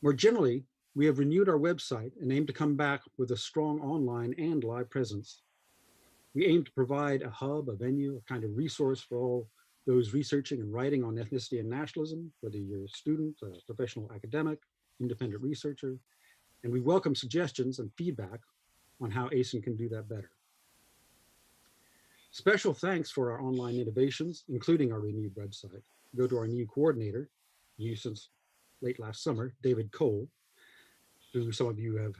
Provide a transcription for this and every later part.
More generally, we have renewed our website and aim to come back with a strong online and live presence. We aim to provide a hub, a venue, a kind of resource for all those researching and writing on ethnicity and nationalism, whether you're a student, a professional academic, independent researcher, and we welcome suggestions and feedback on how ASEN can do that better. Special thanks for our online innovations, including our renewed website. Go to our new coordinator, new since late last summer, David Cole, who some of you have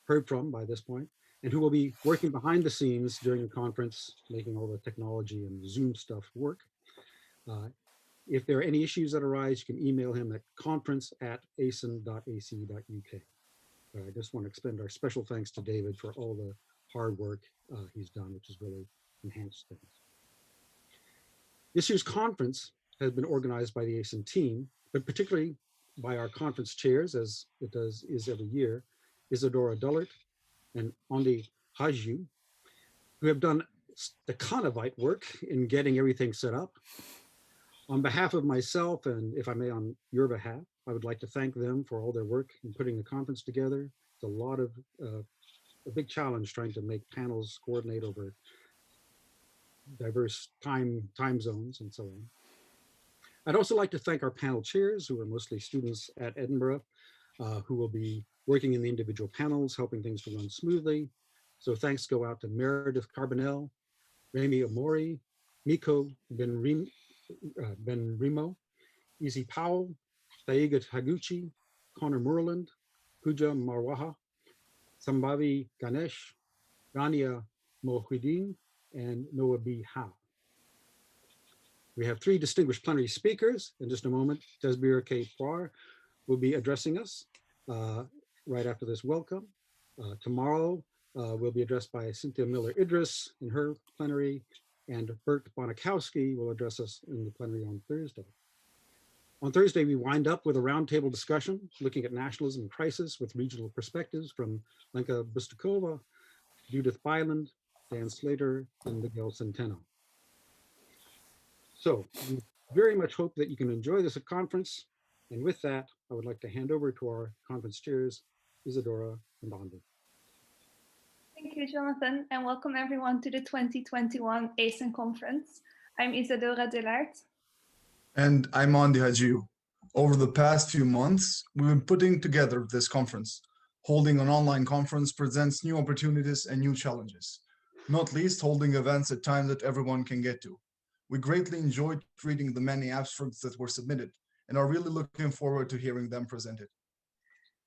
heard from by this point, and who will be working behind the scenes during the conference, making all the technology and Zoom stuff work. If there are any issues that arise, you can email him at conference@asen.ac.uk. I just want to extend our special thanks to David for all the hard work he's done, which has really enhanced things. This year's conference has been organized by the ASEN team, but particularly by our conference chairs, as it is every year, Isadora Dullaert and Andi Haxhiu, who have done the Conovite work in getting everything set up. On behalf of myself, and if I may on your behalf, I would like to thank them for all their work in putting the conference together. It's a lot of, a big challenge trying to make panels coordinate over diverse time zones and so on. I'd also like to thank our panel chairs, who are mostly students at Edinburgh, who will be working in the individual panels, helping things to run smoothly. So thanks go out to Meredith Carbonell, Remy Omori, Miko Benrimo, Izzy Powell, Taiga Taguchi, Connor Moorland, Pooja Marwaha, Sambhavi Ganesh, Rania Mohideen, and Noah B. Howe. We have three distinguished plenary speakers. In just a moment, Jasbir K. Puar will be addressing us right after this welcome. Tomorrow will be addressed by Cynthia Miller-Idris in her plenary, and Bert Bonikowski will address us in the plenary on Thursday. On Thursday, we wind up with a roundtable discussion looking at nationalism and crisis with regional perspectives from Lenka Bustakova, Judith Byland, Dan Slater, and Miguel Centeno. So we very much hope that you can enjoy this conference. And with that, I would like to hand over to our conference chairs, Isadora and Andi. Thank you, Jonathan, and welcome everyone to the 2021 ASEN conference. I'm Isadora Dullaert. And I'm Andi Haxhiu. Over the past few months, we've been putting together this conference. Holding an online conference presents new opportunities and new challenges, not least holding events at times that everyone can get to. We greatly enjoyed reading the many abstracts that were submitted and are really looking forward to hearing them presented.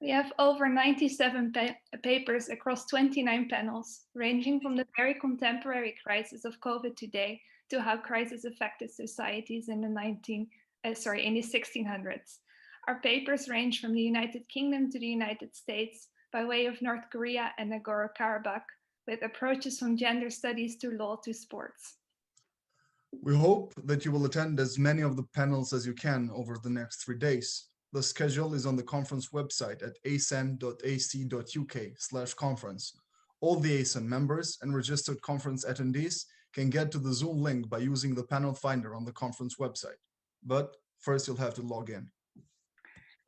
We have over 97 papers across 29 panels, ranging from the very contemporary crisis of COVID today to how crisis affected societies in the 1600s. Our papers range from the United Kingdom to the United States by way of North Korea and Nagorno-Karabakh, with approaches from gender studies to law to sports. We hope that you will attend as many of the panels as you can over the next 3 days. The schedule is on the conference website at asen.ac.uk/conference. All the ASEN members and registered conference attendees can get to the Zoom link by using the panel finder on the conference website. But first you'll have to log in.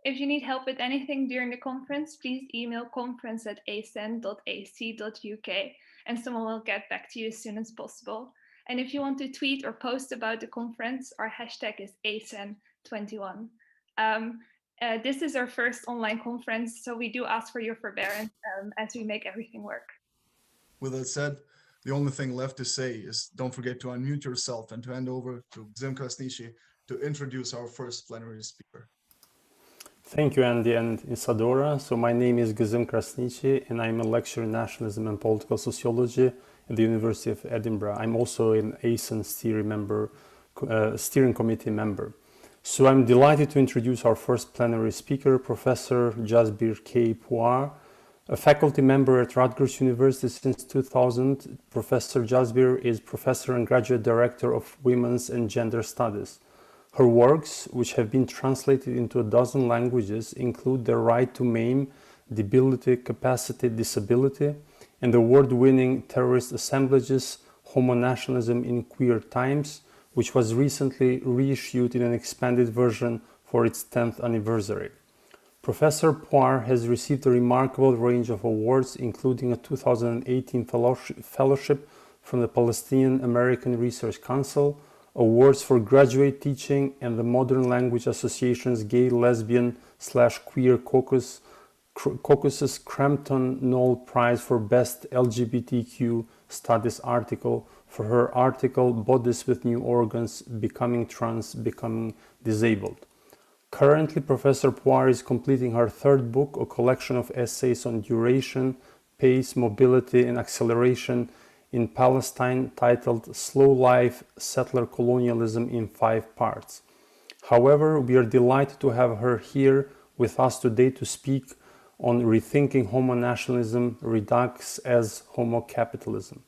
If you need help with anything during the conference, please email conference@asen.ac.uk and someone will get back to you as soon as possible. And if you want to tweet or post about the conference, our hashtag is ASEN21. This is our first online conference, so we do ask for your forbearance as we make everything work. With that said, the only thing left to say is don't forget to unmute yourself and to hand over to Gzym Krasniqi to introduce our first plenary speaker. Thank you, Andi and Isadora. So my name is Gzym Krasniqi, and I'm a lecturer in nationalism and political sociology at the University of Edinburgh. I'm also an ASEN steering committee member. So I'm delighted to introduce our first plenary speaker, Professor Jasbir K. Puar, a faculty member at Rutgers University since 2000. Professor Jasbir is professor and graduate director of Women's and Gender Studies. Her works, which have been translated into a dozen languages, include The Right to Maim, Debility, Capacity, Disability, and the award-winning terrorist assemblages, Homonationalism in Queer Times, which was recently reissued in an expanded version for its 10th anniversary. Professor Puar has received a remarkable range of awards, including a 2018 fellowship from the Palestinian American Research Council, awards for graduate teaching, and the Modern Language Association's Gay, Lesbian / Queer Caucus's Crampton Knoll Prize for Best LGBTQ Studies article for her article Bodies with New Organs, Becoming Trans, Becoming Disabled. Currently, Professor Puar is completing her third book, a collection of essays on duration, pace, mobility, and acceleration in Palestine, titled Slow Life, Settler Colonialism in 5 parts. However, we are delighted to have her here with us today to speak on Rethinking Homonationalism, Redux as Homocapitalism.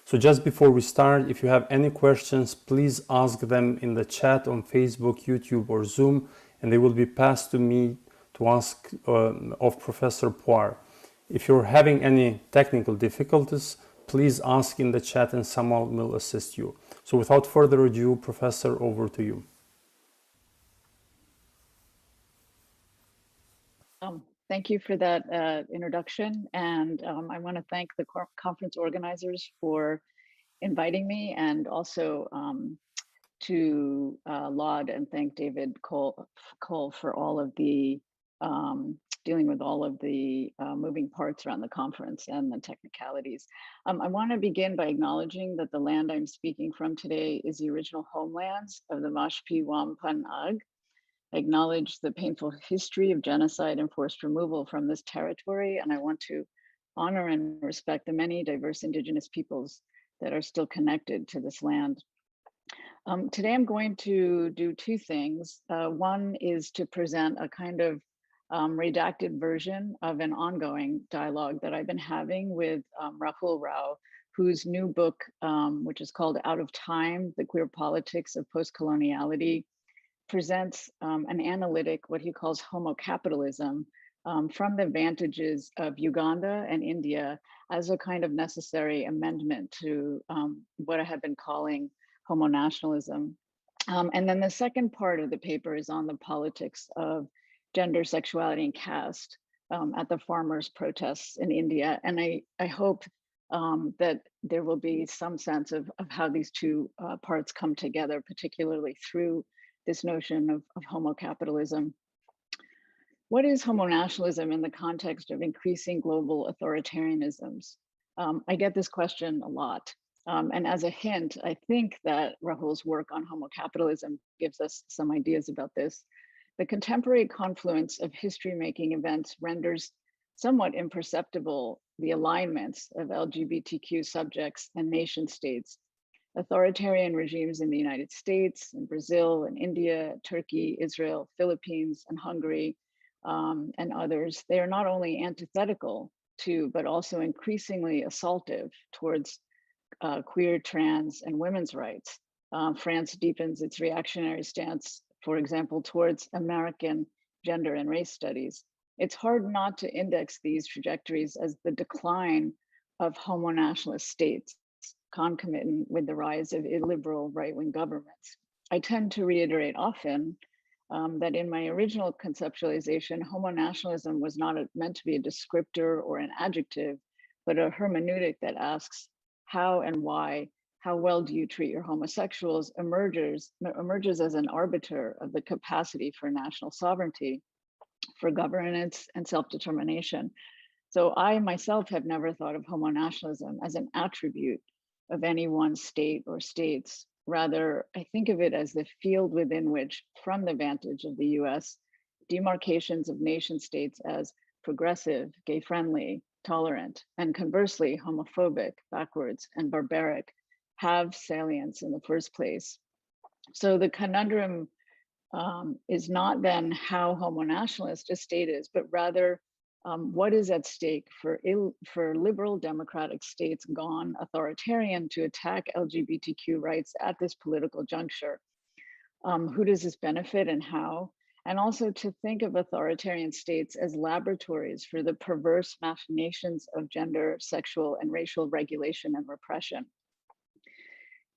So just before we start, if you have any questions, please ask them in the chat on Facebook, YouTube, or Zoom, and they will be passed to me to ask of Professor Puar. If you're having any technical difficulties, please ask in the chat and someone will assist you. So without further ado, Professor, over to you. Thank you for that introduction. And I want to thank the conference organizers for inviting me, and also to laud and thank David Cole for all of the dealing with all of the moving parts around the conference and the technicalities. I want to begin by acknowledging that the land I'm speaking from today is the original homelands of the Mashpi Wampan Ag. I acknowledge the painful history of genocide and forced removal from this territory, and I want to honor and respect the many diverse indigenous peoples that are still connected to this land. Today I'm going to do 2 things. One is to present a kind of redacted version of an ongoing dialogue that I've been having with Rahul Rao, whose new book, which is called Out of Time, The Queer Politics of Postcoloniality, presents an analytic, what he calls homocapitalism, from the vantages of Uganda and India as a kind of necessary amendment to what I have been calling homonationalism. And then the second part of the paper is on the politics of gender, sexuality, and caste at the farmers' protests in India. And I hope that there will be some sense of how these 2 parts come together, particularly through this notion of homocapitalism. What is homonationalism in the context of increasing global authoritarianisms? I get this question a lot. And as a hint, I think that Rahul's work on homocapitalism gives us some ideas about this. The contemporary confluence of history-making events renders somewhat imperceptible the alignments of LGBTQ subjects and nation states. Authoritarian regimes in the United States, and Brazil, and India, Turkey, Israel, Philippines, and Hungary, and others, they are not only antithetical to, but also increasingly assaultive towards queer, trans, and women's rights. France deepens its reactionary stance, for example, towards American gender and race studies. It's hard not to index these trajectories as the decline of homonationalist states, concomitant with the rise of illiberal right-wing governments. I tend to reiterate often that in my original conceptualization, homonationalism was not meant to be a descriptor or an adjective, but a hermeneutic that asks how and why, how well do you treat your homosexuals, emerges as an arbiter of the capacity for national sovereignty, for governance and self-determination. So I myself have never thought of homonationalism as an attribute of any one state or states. Rather, I think of it as the field within which, from the vantage of the US, demarcations of nation states as progressive, gay-friendly, tolerant, and conversely homophobic, backwards, and barbaric have salience in the first place. So the conundrum is not then how homonationalist a state is, but rather what is at stake for liberal democratic states gone authoritarian to attack LGBTQ rights at this political juncture? Who does this benefit and how? And also to think of authoritarian states as laboratories for the perverse machinations of gender, sexual, and racial regulation and repression.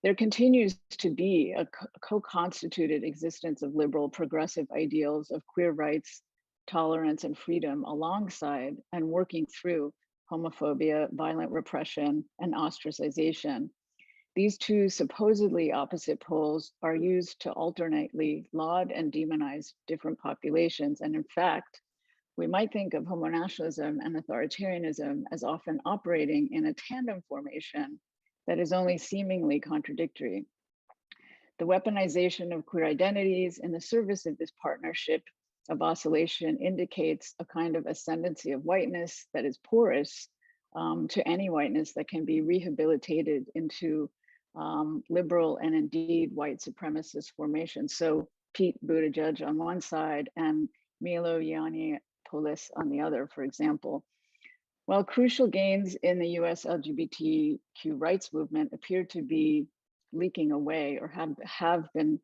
There continues to be a co-constituted existence of liberal progressive ideals of queer rights, tolerance, and freedom alongside and working through homophobia, violent repression, and ostracization. These two supposedly opposite poles are used to alternately laud and demonize different populations. And in fact, we might think of homonationalism and authoritarianism as often operating in a tandem formation that is only seemingly contradictory. The weaponization of queer identities in the service of this partnership of oscillation indicates a kind of ascendancy of whiteness that is porous to any whiteness that can be rehabilitated into liberal and indeed white supremacist formations. So Pete Buttigieg on one side and Milo Yiannopoulos on the other, for example. While crucial gains in the US LGBTQ rights movement appear to be leaking away or have been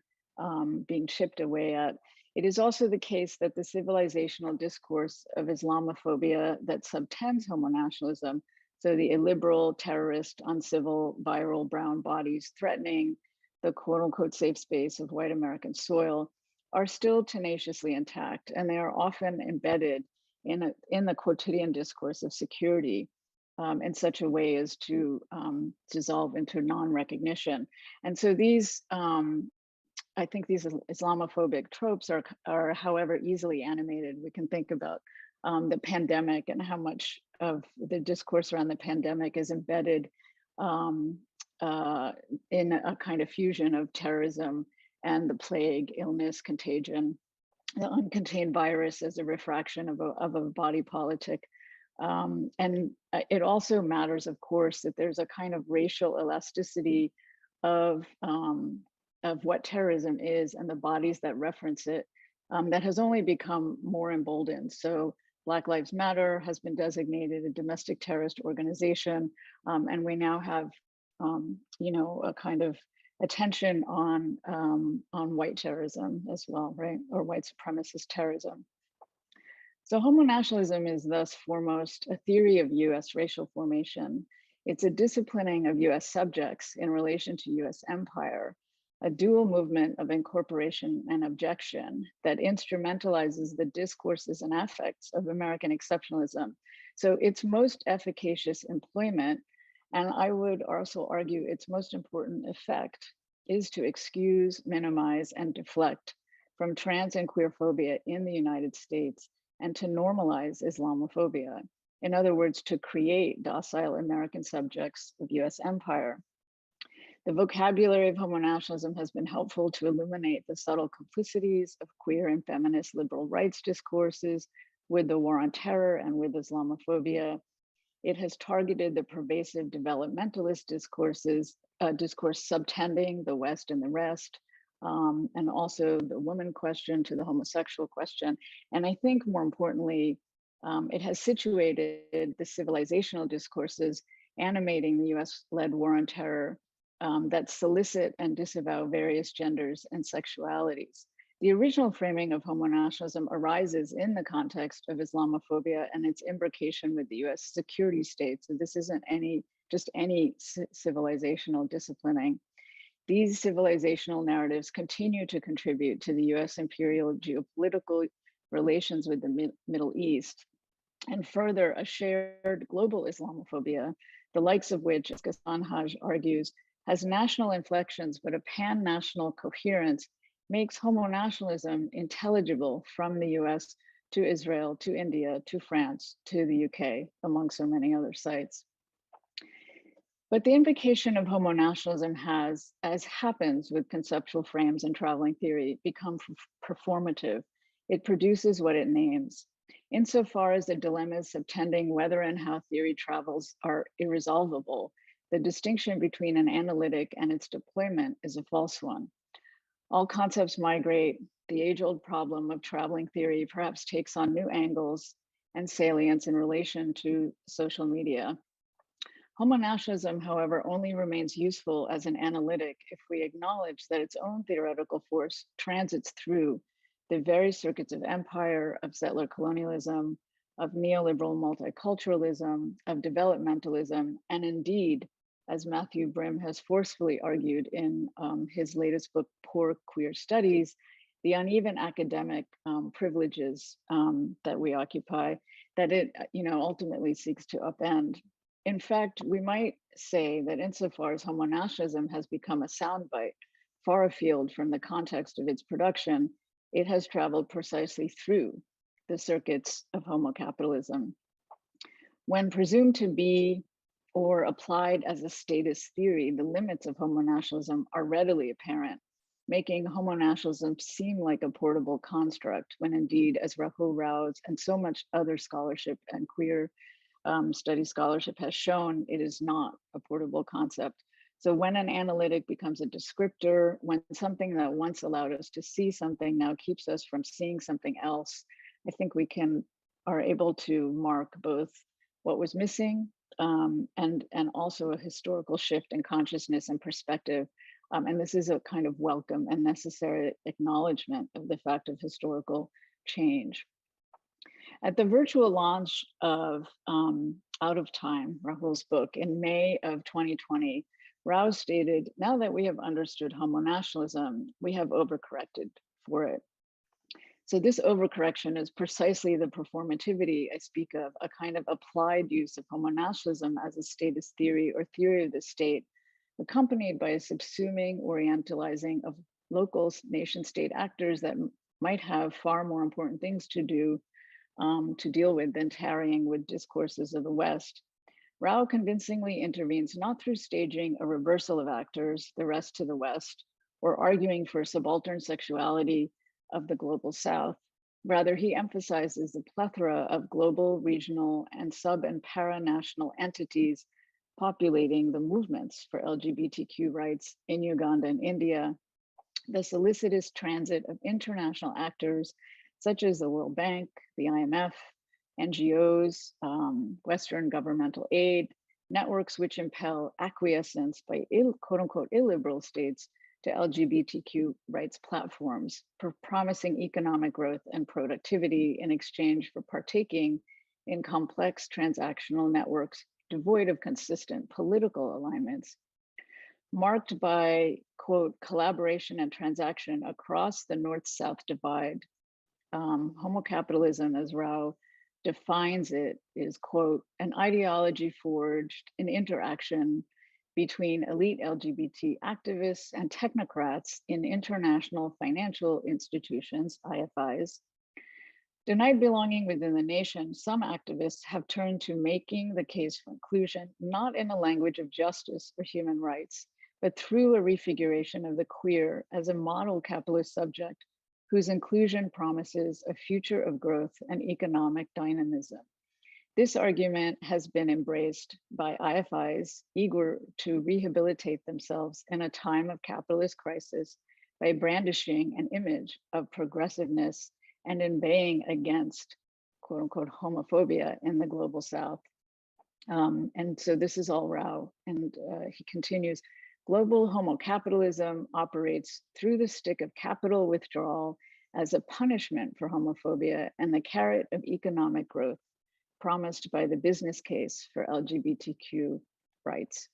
being chipped away at, it is also the case that the civilizational discourse of Islamophobia that subtends homonationalism, so the illiberal, terrorist, uncivil, viral brown bodies threatening the quote unquote safe space of white American soil, are still tenaciously intact, and they are often embedded in the quotidian discourse of security in such a way as to dissolve into non-recognition. And so these, I think these Islamophobic tropes are however easily animated. We can think about the pandemic and how much of the discourse around the pandemic is embedded in a kind of fusion of terrorism and the plague, illness, contagion, the uncontained virus as a refraction of a body politic. And it also matters, of course, that there's a kind of racial elasticity of what terrorism is and the bodies that reference it that has only become more emboldened. So Black Lives Matter has been designated a domestic terrorist organization, and we now have, a kind of attention on white terrorism as well, right? Or white supremacist terrorism. So homonationalism is thus foremost a theory of US racial formation. It's a disciplining of US subjects in relation to US empire, a dual movement of incorporation and objection that instrumentalizes the discourses and affects of American exceptionalism. So its most efficacious employment, and I would also argue its most important effect, is to excuse, minimize, and deflect from trans and queer phobia in the United States and to normalize Islamophobia. In other words, to create docile American subjects of US empire. The vocabulary of homonationalism has been helpful to illuminate the subtle complicities of queer and feminist liberal rights discourses with the war on terror and with Islamophobia. It has targeted the pervasive developmentalist discourse subtending the West and the rest, and also the woman question to the homosexual question. And I think more importantly, it has situated the civilizational discourses animating the US-led war on terror that solicit and disavow various genders and sexualities. The original framing of homonationalism arises in the context of Islamophobia and its imbrication with the US security state. So this isn't just any civilizational disciplining. These civilizational narratives continue to contribute to the US imperial geopolitical relations with the Middle East, and further a shared global Islamophobia, the likes of which, as Ghassan Haj argues, has national inflections, but a pan-national coherence makes homonationalism intelligible from the US to Israel, to India, to France, to the UK, among so many other sites. But the invocation of homonationalism has, as happens with conceptual frames and traveling theory, become performative. It produces what it names. Insofar as the dilemmas subtending whether and how theory travels are irresolvable, the distinction between an analytic and its deployment is a false one. All concepts migrate. The age-old problem of traveling theory perhaps takes on new angles and salience in relation to social media. Homonationalism, however, only remains useful as an analytic if we acknowledge that its own theoretical force transits through the very circuits of empire, of settler colonialism, of neoliberal multiculturalism, of developmentalism, and indeed, as Matthew Brim has forcefully argued in his latest book, Poor Queer Studies, the uneven academic privileges that we occupy, that it ultimately seeks to upend. In fact, we might say that insofar as homonationalism has become a soundbite far afield from the context of its production, it has traveled precisely through the circuits of homocapitalism. When presumed to be or applied as a status theory, the limits of homonationalism are readily apparent, making homonationalism seem like a portable construct, when indeed, as Rahul Rao's and so much other scholarship and queer study scholarship has shown, it is not a portable concept. So when an analytic becomes a descriptor, when something that once allowed us to see something now keeps us from seeing something else, I think we are able to mark both what was missing and also a historical shift in consciousness and perspective. And this is a kind of welcome and necessary acknowledgement of the fact of historical change. At the virtual launch of Out of Time, Rahul's book, in May of 2020, Rao stated, "Now that we have understood homonationalism, we have overcorrected for it." So this overcorrection is precisely the performativity I speak of, a kind of applied use of homonationalism as a status theory or theory of the state, accompanied by a subsuming orientalizing of local nation-state actors that might have far more important things to do to deal with than tarrying with discourses of the West. Rao convincingly intervenes not through staging a reversal of actors, the rest to the West, or arguing for subaltern sexuality of the global South. Rather, he emphasizes the plethora of global, regional, and sub and paranational entities populating the movements for LGBTQ rights in Uganda and India, the solicitous transit of international actors such as the World Bank, the IMF, NGOs, Western governmental aid, networks which impel acquiescence by quote unquote illiberal states to LGBTQ rights platforms, for promising economic growth and productivity in exchange for partaking in complex transactional networks devoid of consistent political alignments. Marked by, quote, collaboration and transaction across the North-South divide, homocapitalism, as Rao defines it, is, quote, an ideology forged in interaction between elite LGBT activists and technocrats in international financial institutions, IFIs. Denied belonging within the nation, some activists have turned to making the case for inclusion, not in a language of justice or human rights, but through a refiguration of the queer as a model capitalist subject whose inclusion promises a future of growth and economic dynamism. This argument has been embraced by IFIs eager to rehabilitate themselves in a time of capitalist crisis by brandishing an image of progressiveness and inveighing against, quote unquote, homophobia in the global South. And so this is all Rao. And he continues, global homocapitalism operates through the stick of capital withdrawal as a punishment for homophobia and the carrot of economic growth promised by the business case for LGBTQ rights.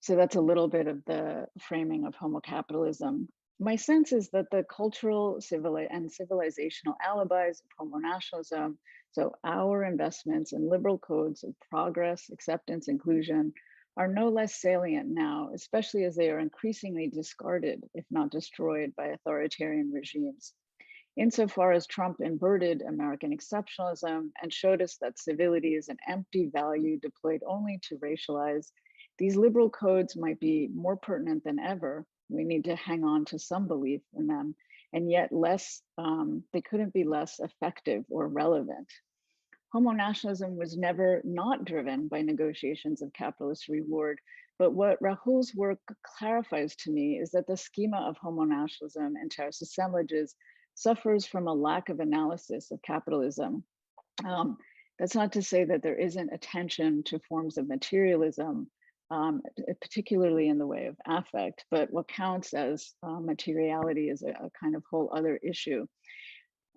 So that's a little bit of the framing of homocapitalism. My sense is that the cultural and civilizational alibis of homonationalism, so our investments in liberal codes of progress, acceptance, inclusion, are no less salient now, especially as they are increasingly discarded, if not destroyed, by authoritarian regimes. Insofar as Trump inverted American exceptionalism and showed us that civility is an empty value deployed only to racialize, these liberal codes might be more pertinent than ever. We need to hang on to some belief in them, and yet they couldn't be less effective or relevant. Homonationalism was never not driven by negotiations of capitalist reward, but what Rahul's work clarifies to me is that the schema of homonationalism and terrorist assemblages suffers from a lack of analysis of capitalism. That's not to say that there isn't attention to forms of materialism, particularly in the way of affect, but what counts as materiality is a kind of whole other issue.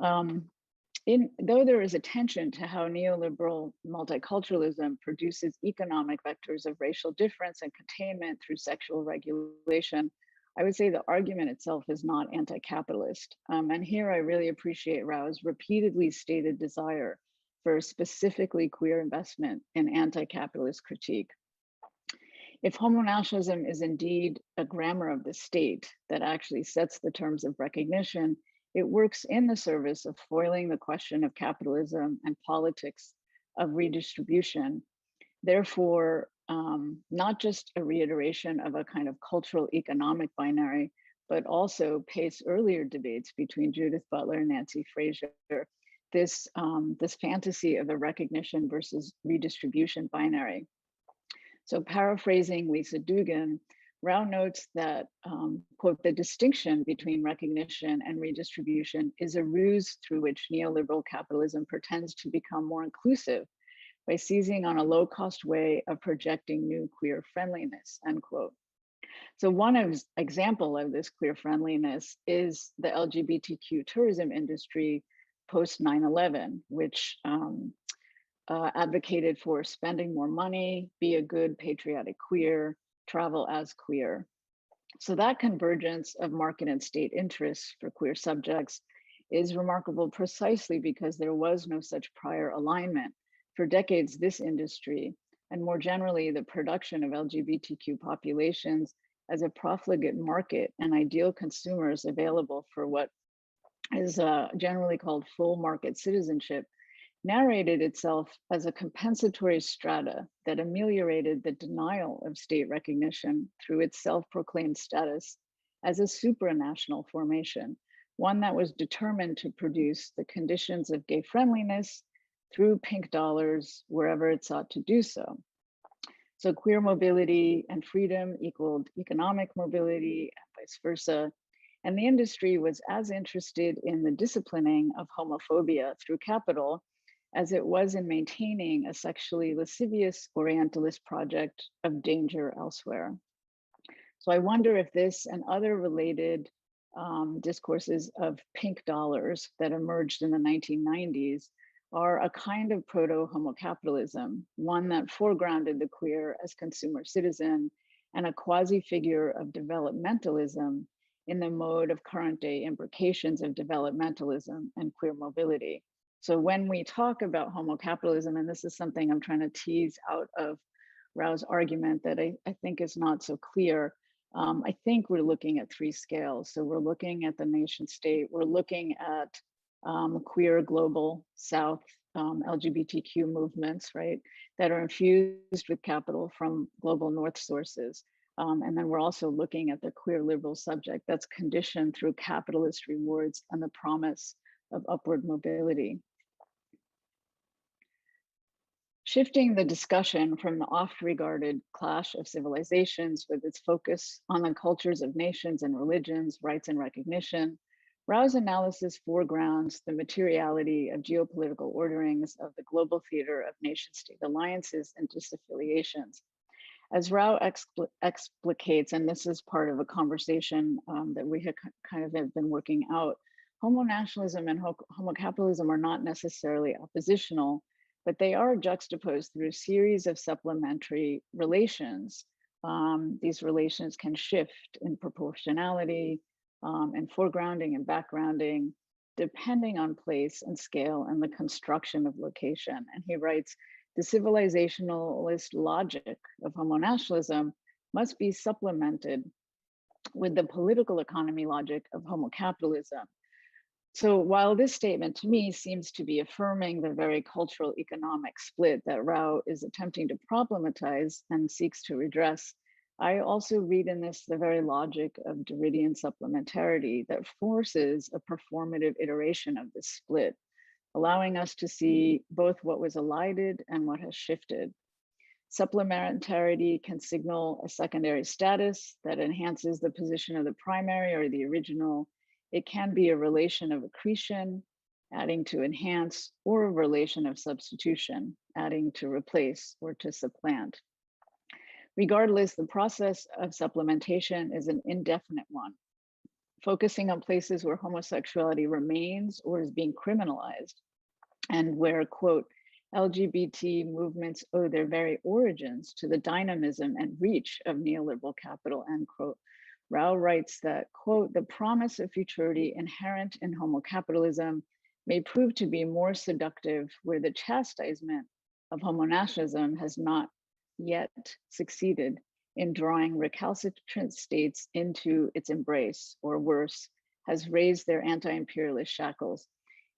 Though there is attention to how neoliberal multiculturalism produces economic vectors of racial difference and containment through sexual regulation, I would say the argument itself is not anti-capitalist. And here I really appreciate Rao's repeatedly stated desire for specifically queer investment in anti-capitalist critique. If homonationalism is indeed a grammar of the state that actually sets the terms of recognition, it works in the service of foiling the question of capitalism and politics of redistribution. Therefore, not just a reiteration of a kind of cultural economic binary, but also pace earlier debates between Judith Butler and Nancy Fraser, this fantasy of a recognition versus redistribution binary. So paraphrasing Lisa Dugan, Rao notes that, quote, the distinction between recognition and redistribution is a ruse through which neoliberal capitalism pretends to become more inclusive by seizing on a low-cost way of projecting new queer friendliness, end quote. So one example of this queer friendliness is the LGBTQ tourism industry post 9/11, which advocated for spending more money, be a good patriotic queer, travel as queer. So that convergence of market and state interests for queer subjects is remarkable precisely because there was no such prior alignment. For decades, this industry, and more generally, the production of LGBTQ populations as a profligate market and ideal consumers available for what is generally called full market citizenship, narrated itself as a compensatory strata that ameliorated the denial of state recognition through its self-proclaimed status as a supranational formation, one that was determined to produce the conditions of gay friendliness through pink dollars wherever it sought to do so. So queer mobility and freedom equaled economic mobility and vice versa. And the industry was as interested in the disciplining of homophobia through capital as it was in maintaining a sexually lascivious Orientalist project of danger elsewhere. So I wonder if this and other related discourses of pink dollars that emerged in the 1990s are a kind of proto-homocapitalism, one that foregrounded the queer as consumer citizen and a quasi-figure of developmentalism in the mode of current day imbrications of developmentalism and queer mobility. So when we talk about homocapitalism, and this is something I'm trying to tease out of Rao's argument that I think is not so clear, I think we're looking at three scales. So we're looking at the nation state, we're looking at queer global South LGBTQ movements, right, that are infused with capital from global North sources. And then we're also looking at the queer liberal subject that's conditioned through capitalist rewards and the promise of upward mobility. Shifting the discussion from the oft-regarded clash of civilizations with its focus on the cultures of nations and religions, rights and recognition, Rao's analysis foregrounds the materiality of geopolitical orderings of the global theater of nation-state alliances and disaffiliations. As Rao explicates, and this is part of a conversation that we have kind of been working out, homonationalism and homocapitalism are not necessarily oppositional, but they are juxtaposed through a series of supplementary relations. These relations can shift in proportionality and foregrounding and backgrounding, depending on place and scale and the construction of location. And he writes, the civilizationalist logic of homonationalism must be supplemented with the political economy logic of homocapitalism. So while this statement to me seems to be affirming the very cultural economic split that Rao is attempting to problematize and seeks to redress, I also read in this the very logic of Derridian supplementarity that forces a performative iteration of this split, allowing us to see both what was elided and what has shifted. Supplementarity can signal a secondary status that enhances the position of the primary or the original. It can be a relation of accretion, adding to enhance, or a relation of substitution, adding to replace or to supplant. Regardless, the process of supplementation is an indefinite one, focusing on places where homosexuality remains or is being criminalized, and where, quote, LGBT movements owe their very origins to the dynamism and reach of neoliberal capital, end quote, Rao writes that, quote, the promise of futurity inherent in homocapitalism may prove to be more seductive where the chastisement of homonationalism has not yet succeeded in drawing recalcitrant states into its embrace, or worse, has raised their anti-imperialist shackles.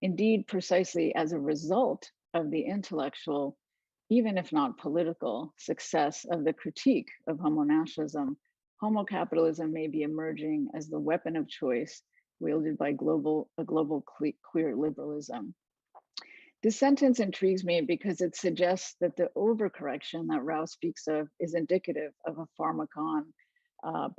Indeed, precisely as a result of the intellectual, even if not political, success of the critique of homonationalism, homocapitalism may be emerging as the weapon of choice wielded by global queer liberalism. This sentence intrigues me because it suggests that the overcorrection that Rao speaks of is indicative of a pharmacon,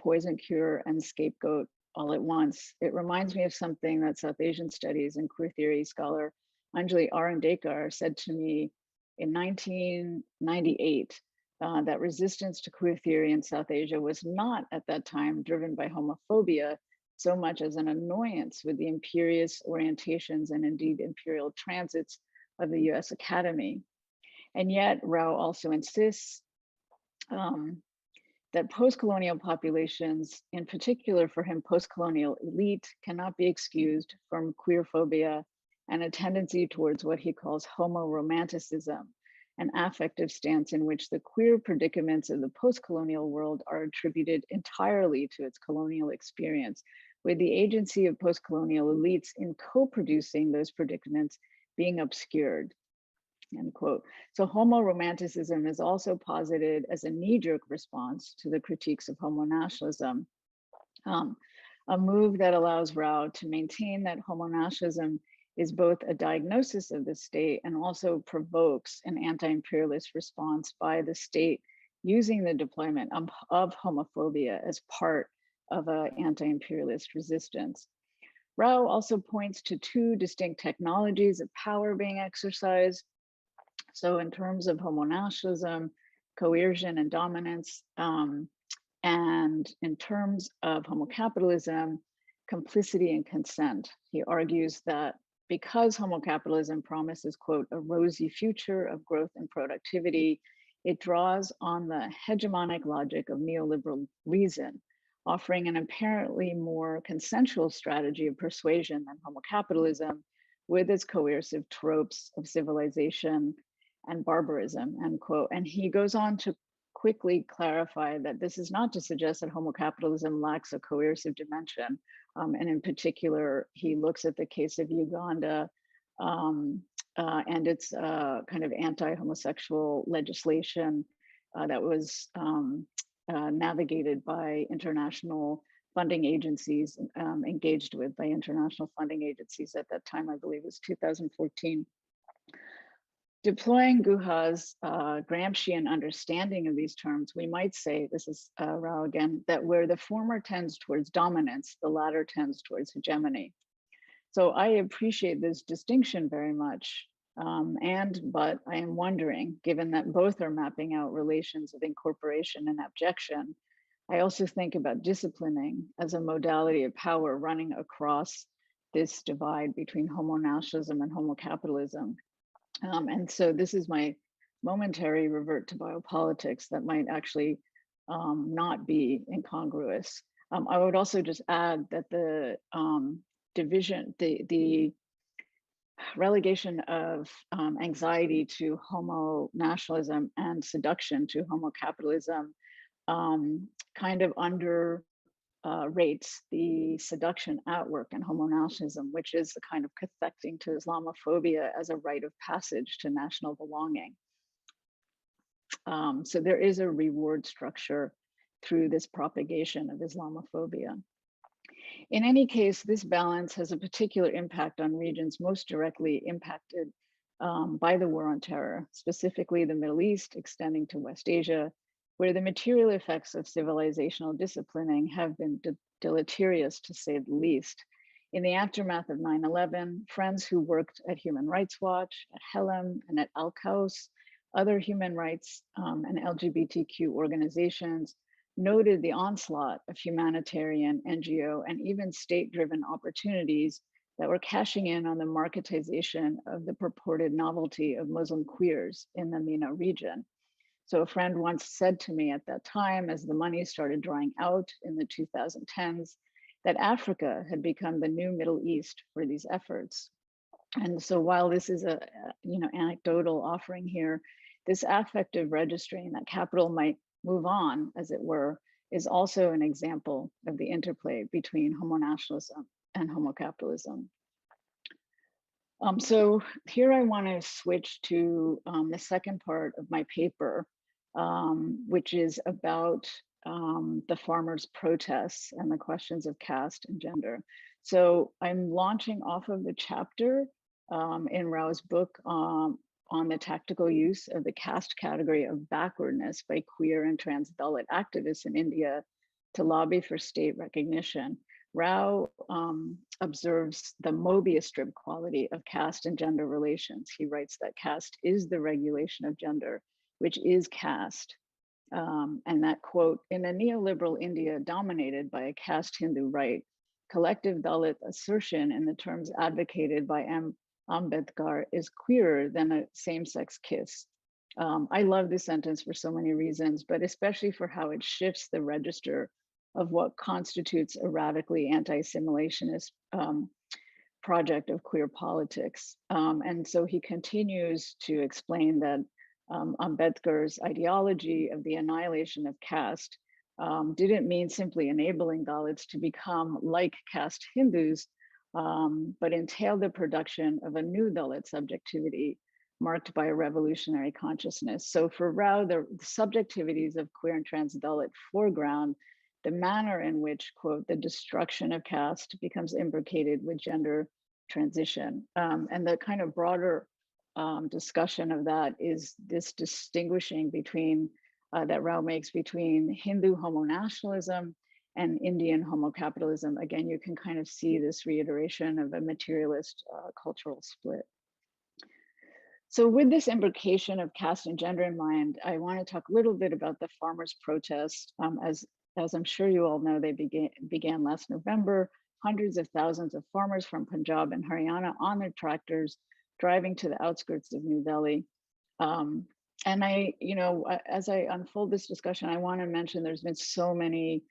poison cure, and scapegoat all at once. It reminds me of something that South Asian studies and queer theory scholar Anjali Arandekar said to me in 1998, that resistance to queer theory in South Asia was not at that time driven by homophobia so much as an annoyance with the imperious orientations and indeed imperial transits of the US Academy. And yet Rao also insists that post-colonial populations, in particular for him, post-colonial elite, cannot be excused from queer phobia and a tendency towards what he calls homoromanticism, an affective stance in which the queer predicaments of the post-colonial world are attributed entirely to its colonial experience, with the agency of post-colonial elites in co-producing those predicaments being obscured, end quote. So homoromanticism is also posited as a knee-jerk response to the critiques of homonationalism, a move that allows Rao to maintain that homonationalism is both a diagnosis of the state and also provokes an anti-imperialist response by the state using the deployment of homophobia as part of an anti-imperialist resistance. Rao also points to two distinct technologies of power being exercised. So in terms of homonationalism, coercion and dominance, and in terms of homocapitalism, complicity and consent. He argues that because homocapitalism promises, quote, a rosy future of growth and productivity, it draws on the hegemonic logic of neoliberal reason, offering an apparently more consensual strategy of persuasion than homocapitalism with its coercive tropes of civilization and barbarism, end quote. And he goes on to quickly clarify that this is not to suggest that homocapitalism lacks a coercive dimension. And in particular, he looks at the case of Uganda and its kind of anti-homosexual legislation that was navigated by international funding agencies, engaged with by international funding agencies at that time, I believe it was 2014. Deploying Guha's Gramscian understanding of these terms, we might say, this is Rao again, that where the former tends towards dominance, the latter tends towards hegemony. So I appreciate this distinction very much, but I am wondering, given that both are mapping out relations of incorporation and abjection, I also think about disciplining as a modality of power running across this divide between homonationalism and homocapitalism. And so this is my momentary revert to biopolitics that might actually not be incongruous. I would also just add that the division, the relegation of anxiety to homonationalism and seduction to homocapitalism kind of rates the seduction at work in homonationalism, which is the kind of cathecting to Islamophobia as a rite of passage to national belonging. So there is a reward structure through this propagation of Islamophobia. In any case, this balance has a particular impact on regions most directly impacted by the war on terror, specifically the Middle East, extending to West Asia, where the material effects of civilizational disciplining have been deleterious, to say the least. In the aftermath of 9/11, friends who worked at Human Rights Watch, at Helm, and at Al-Qaus, other human rights and LGBTQ organizations noted the onslaught of humanitarian, NGO, and even state-driven opportunities that were cashing in on the marketization of the purported novelty of Muslim queers in the MENA region. So a friend once said to me at that time, as the money started drying out in the 2010s, that Africa had become the new Middle East for these efforts. And so while this is a anecdotal offering here, this affective registering that capital might move on, as it were, is also an example of the interplay between homonationalism and homocapitalism. So here I want to switch to the second part of my paper, which is about the farmers' protests and the questions of caste and gender. So I'm launching off of the chapter in Rao's book on the tactical use of the caste category of backwardness by queer and trans Dalit activists in India to lobby for state recognition. Rao observes the Mobius strip quality of caste and gender relations. He writes that caste is the regulation of gender, which is caste. And that quote, in a neoliberal India dominated by a caste Hindu right, collective Dalit assertion in the terms advocated by Ambedkar is queerer than a same-sex kiss. I love this sentence for so many reasons, but especially for how it shifts the register of what constitutes a radically anti-assimilationist project of queer politics. And so he continues to explain that Ambedkar's ideology of the annihilation of caste didn't mean simply enabling Dalits to become like caste Hindus, but entailed the production of a new Dalit subjectivity marked by a revolutionary consciousness. So for Rao, the subjectivities of queer and trans Dalit foreground the manner in which, quote, the destruction of caste becomes imbricated with gender transition. And the kind of broader discussion of that is this distinguishing between, that Rao makes between Hindu homonationalism and Indian homocapitalism. Again, you can kind of see this reiteration of a materialist cultural split. So with this imbrication of caste and gender in mind, I want to talk a little bit about the farmers' protests. As I'm sure you all know, they began last November. Hundreds of thousands of farmers from Punjab and Haryana on their tractors driving to the outskirts of New Delhi. And as I unfold this discussion, I want to mention there's been so many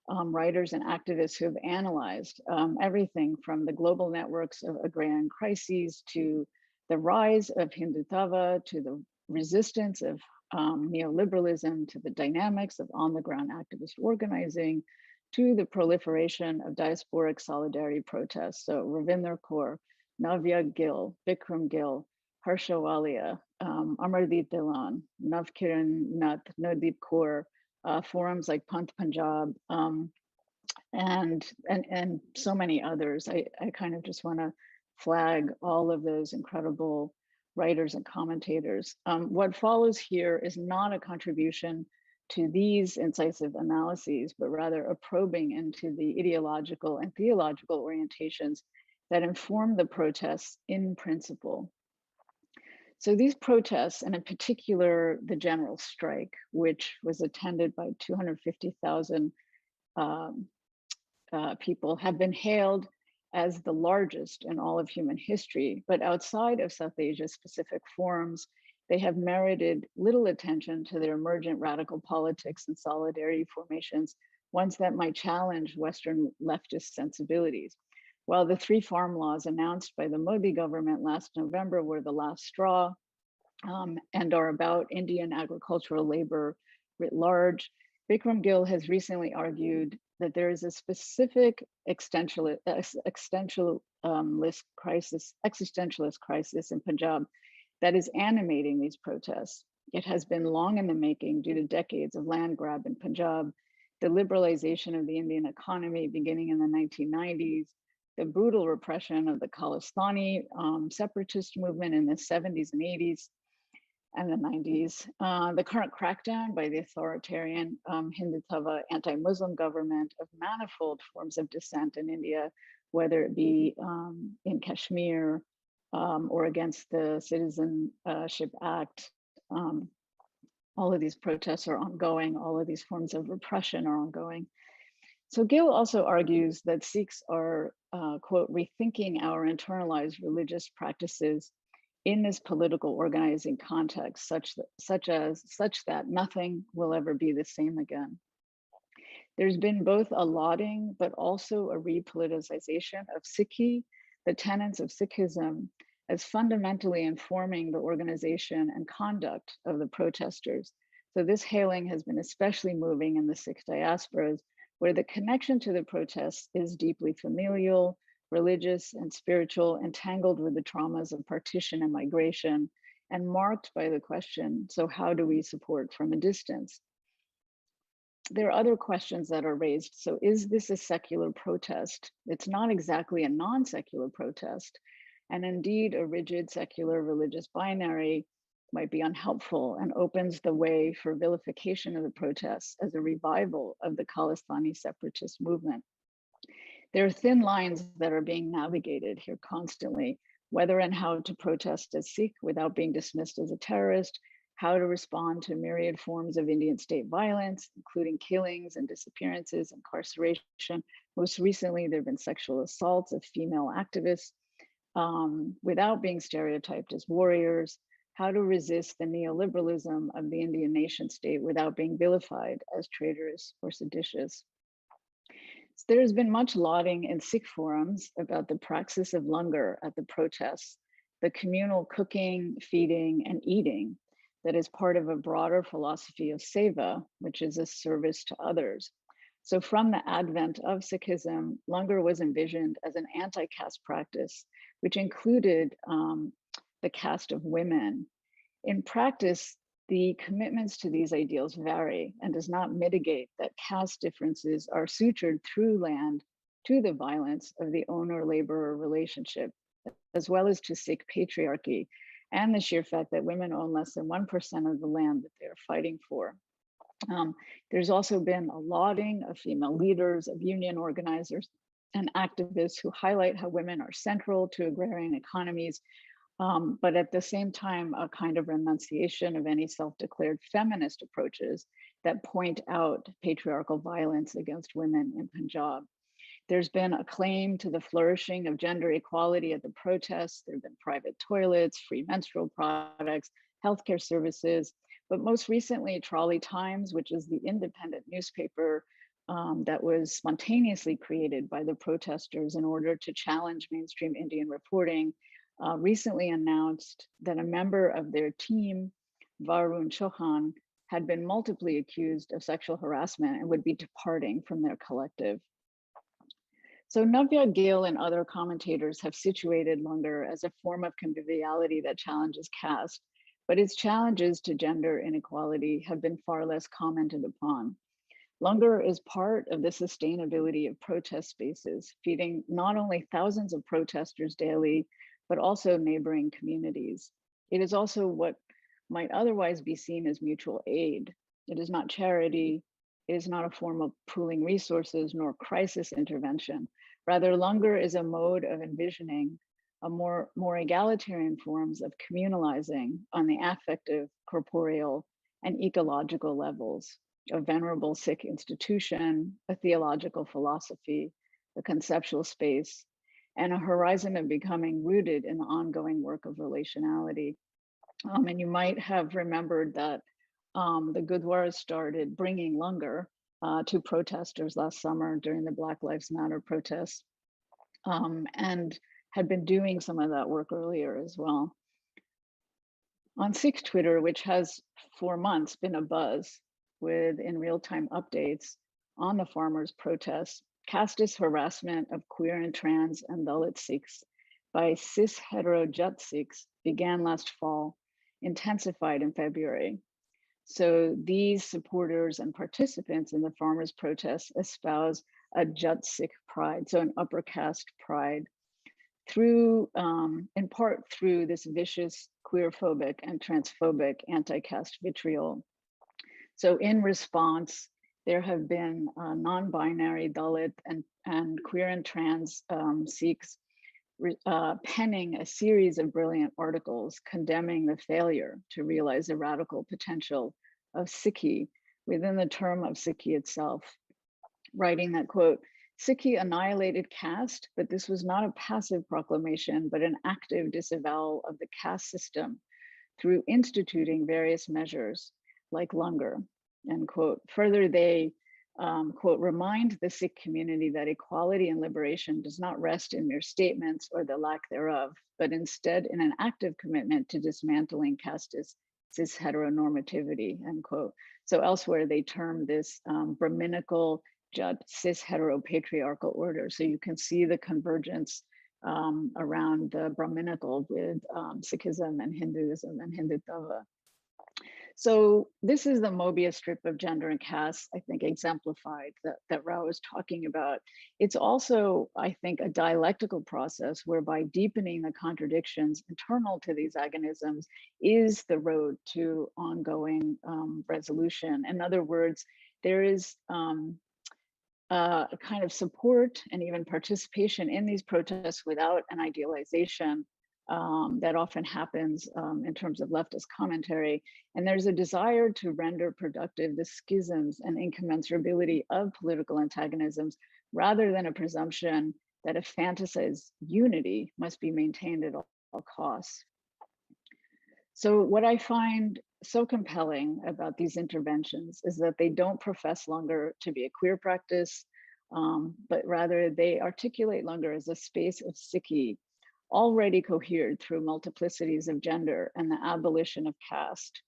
writers and activists who have analyzed everything from the global networks of agrarian crises to the rise of Hindutva, to the resistance of neoliberalism, to the dynamics of on-the-ground activist organizing, to the proliferation of diasporic solidarity protests. So Ravinder Kaur, Navya Gill, Bikram Gill, Harsha Walia, Amardeep Dhillon, Navkiran Nath, Nodeep Kaur, forums like Panth Punjab, and so many others. I kind of just want to flag all of those incredible writers and commentators. What follows here is not a contribution to these incisive analyses, but rather a probing into the ideological and theological orientations that inform the protests in principle. So these protests, and in particular, the general strike, which was attended by 250,000 people, have been hailed as the largest in all of human history. But outside of South Asia-specific forums, they have merited little attention to their emergent radical politics and solidarity formations, ones that might challenge Western leftist sensibilities. While the 3 farm laws announced by the Modi government last November were the last straw and are about Indian agricultural labor writ large, Bikram Gill has recently argued that there is a specific existentialist crisis in Punjab that is animating these protests. It has been long in the making due to decades of land grab in Punjab, the liberalization of the Indian economy beginning in the 1990s, the brutal repression of the Khalistani separatist movement in the 70s and 80s and the 90s, the current crackdown by the authoritarian Hindutva anti-Muslim government of manifold forms of dissent in India, whether it be in Kashmir or against the Citizenship Act. All of these protests are ongoing. All of these forms of repression are ongoing. So Gill also argues that Sikhs are, quote, rethinking our internalized religious practices in this political organizing context, such that nothing will ever be the same again. There's been both a lauding, but also a repoliticization of Sikhi, the tenets of Sikhism, as fundamentally informing the organization and conduct of the protesters. So this hailing has been especially moving in the Sikh diasporas, where the connection to the protests is deeply familial, religious, and spiritual, entangled with the traumas of partition and migration, and marked by the question, so how do we support from a distance? There are other questions that are raised. So is this a secular protest? It's not exactly a non-secular protest. And indeed, a rigid secular religious binary might be unhelpful and opens the way for vilification of the protests as a revival of the Khalistani separatist movement. There are thin lines that are being navigated here constantly, whether and how to protest as Sikh without being dismissed as a terrorist, how to respond to myriad forms of Indian state violence, including killings and disappearances, incarceration. Most recently, there have been sexual assaults of female activists without being stereotyped as warriors, how to resist the neoliberalism of the Indian nation state without being vilified as traitorous or seditious. There has been much lauding in Sikh forums about the praxis of langar at the protests, the communal cooking, feeding, and eating that is part of a broader philosophy of seva, which is a service to others. So from the advent of Sikhism, langar was envisioned as an anti-caste practice, which included the caste of women. In practice, the commitments to these ideals vary and does not mitigate that caste differences are sutured through land to the violence of the owner-laborer relationship, as well as to Sikh patriarchy and the sheer fact that women own less than 1% of the land that they're fighting for. There's also been a lauding of female leaders, of union organizers, and activists who highlight how women are central to agrarian economies, but at the same time, a kind of renunciation of any self-declared feminist approaches that point out patriarchal violence against women in Punjab. There's been a claim to the flourishing of gender equality at the protests. There have been private toilets, free menstrual products, healthcare services, but most recently, Trolley Times, which is the independent newspaper that was spontaneously created by the protesters in order to challenge mainstream Indian reporting, recently announced that a member of their team, Varun Chauhan, had been multiply accused of sexual harassment and would be departing from their collective. So Navya Gill and other commentators have situated langar as a form of conviviality that challenges caste, but its challenges to gender inequality have been far less commented upon. Langar is part of the sustainability of protest spaces, feeding not only thousands of protesters daily, but also neighboring communities. It is also what might otherwise be seen as mutual aid. It is not charity. It is not a form of pooling resources nor crisis intervention. Rather, langar is a mode of envisioning a more egalitarian forms of communalizing on the affective, corporeal, and ecological levels, a venerable Sikh institution, a theological philosophy, a conceptual space, and a horizon of becoming rooted in the ongoing work of relationality. And you might have remembered that the Gurdwara started bringing langar to protesters last summer during the Black Lives Matter protests, and had been doing some of that work earlier as well. On Sikh Twitter, which has for months been abuzz with in real-time updates on the farmers' protests, casteist harassment of queer and trans and Dalit Sikhs by cis hetero Jat Sikhs began last fall, intensified in February. So these supporters and participants in the farmers' protests espouse a Jat Sikh pride, so an upper caste pride, through, in part through this vicious queerphobic and transphobic anti-caste vitriol. So in response, there have been non-binary Dalit and queer and trans Sikhs penning a series of brilliant articles condemning the failure to realize the radical potential of Sikhi within the term of Sikhi itself, writing that, quote, Sikhi annihilated caste, but this was not a passive proclamation, but an active disavowal of the caste system through instituting various measures like langar, end quote. Further, they, quote, remind the Sikh community that equality and liberation does not rest in mere statements or the lack thereof, but instead in an active commitment to dismantling caste cis heteronormativity, end quote. So elsewhere, they term this Brahminical cis heteropatriarchal order. So you can see the convergence around the Brahminical with Sikhism and Hinduism and Hindutva. So this is the Mobius strip of gender and caste, I think, exemplified that Rao was talking about. It's also, I think, a dialectical process whereby deepening the contradictions internal to these agonisms is the road to ongoing resolution. In other words, there is a kind of support and even participation in these protests without an idealization that often happens in terms of leftist commentary. And there's a desire to render productive the schisms and incommensurability of political antagonisms rather than a presumption that a fantasized unity must be maintained at all costs. So what I find so compelling about these interventions is that they don't profess langar to be a queer practice, but rather they articulate langar as a space of Sikhi, already cohered through multiplicities of gender and the abolition of caste.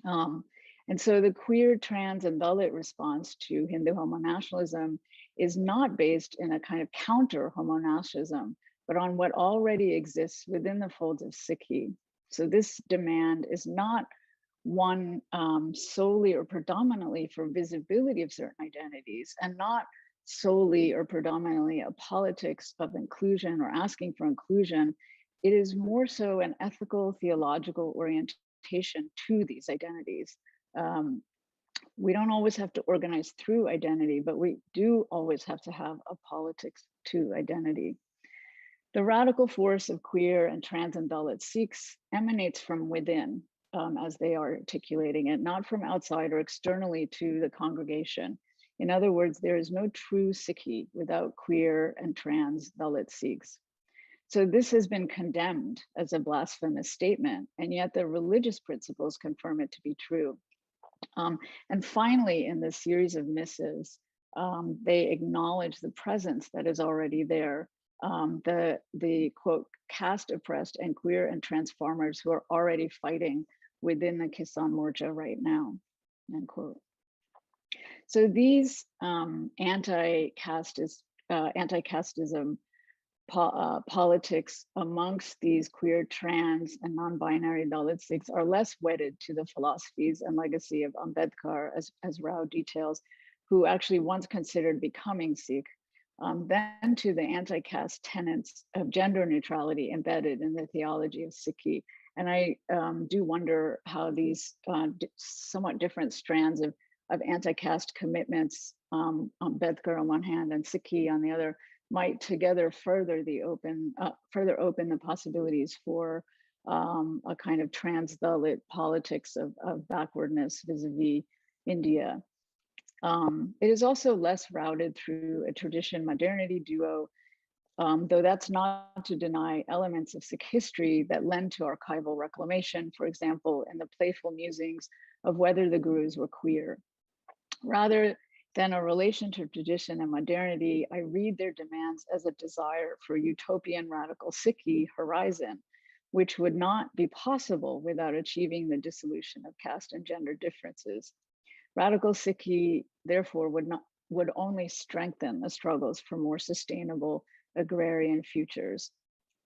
And so the queer, trans, and Dalit response to Hindu homonationalism is not based in a kind of counter homonationalism, but on what already exists within the folds of Sikhi. So this demand is not one solely or predominantly for visibility of certain identities, and not solely or predominantly a politics of inclusion or asking for inclusion. It is more so an ethical, theological orientation to these identities. We don't always have to organize through identity, but we do always have to have a politics to identity. The radical force of queer and trans and Dalit Sikhs emanates from within, as they are articulating it, not from outside or externally to the congregation. In other words, there is no true Sikhi without queer and trans Dalit Sikhs. So this has been condemned as a blasphemous statement, and yet the religious principles confirm it to be true. And finally, in this series of missives, they acknowledge the presence that is already there. The quote, caste oppressed and queer and trans farmers who are already fighting within the Kisan Morcha right now, end quote. So these anti-casteism politics amongst these queer, trans, and non-binary Dalit Sikhs are less wedded to the philosophies and legacy of Ambedkar, as Rao details, who actually once considered becoming Sikh, than to the anti-caste tenets of gender neutrality embedded in the theology of Sikhi. And I do wonder how these somewhat different strands of anti-caste commitments, Ambedkar on one hand and Sikhi on the other, might together further open the possibilities for a kind of trans-Dalit politics of backwardness vis-a-vis India. It is also less routed through a tradition modernity duo, though that's not to deny elements of Sikh history that lend to archival reclamation, for example, in the playful musings of whether the gurus were queer. Rather than a relation to tradition and modernity, I read their demands as a desire for utopian radical Sikhi horizon, which would not be possible without achieving the dissolution of caste and gender differences. Radical Sikhi, therefore, would only strengthen the struggles for more sustainable agrarian futures.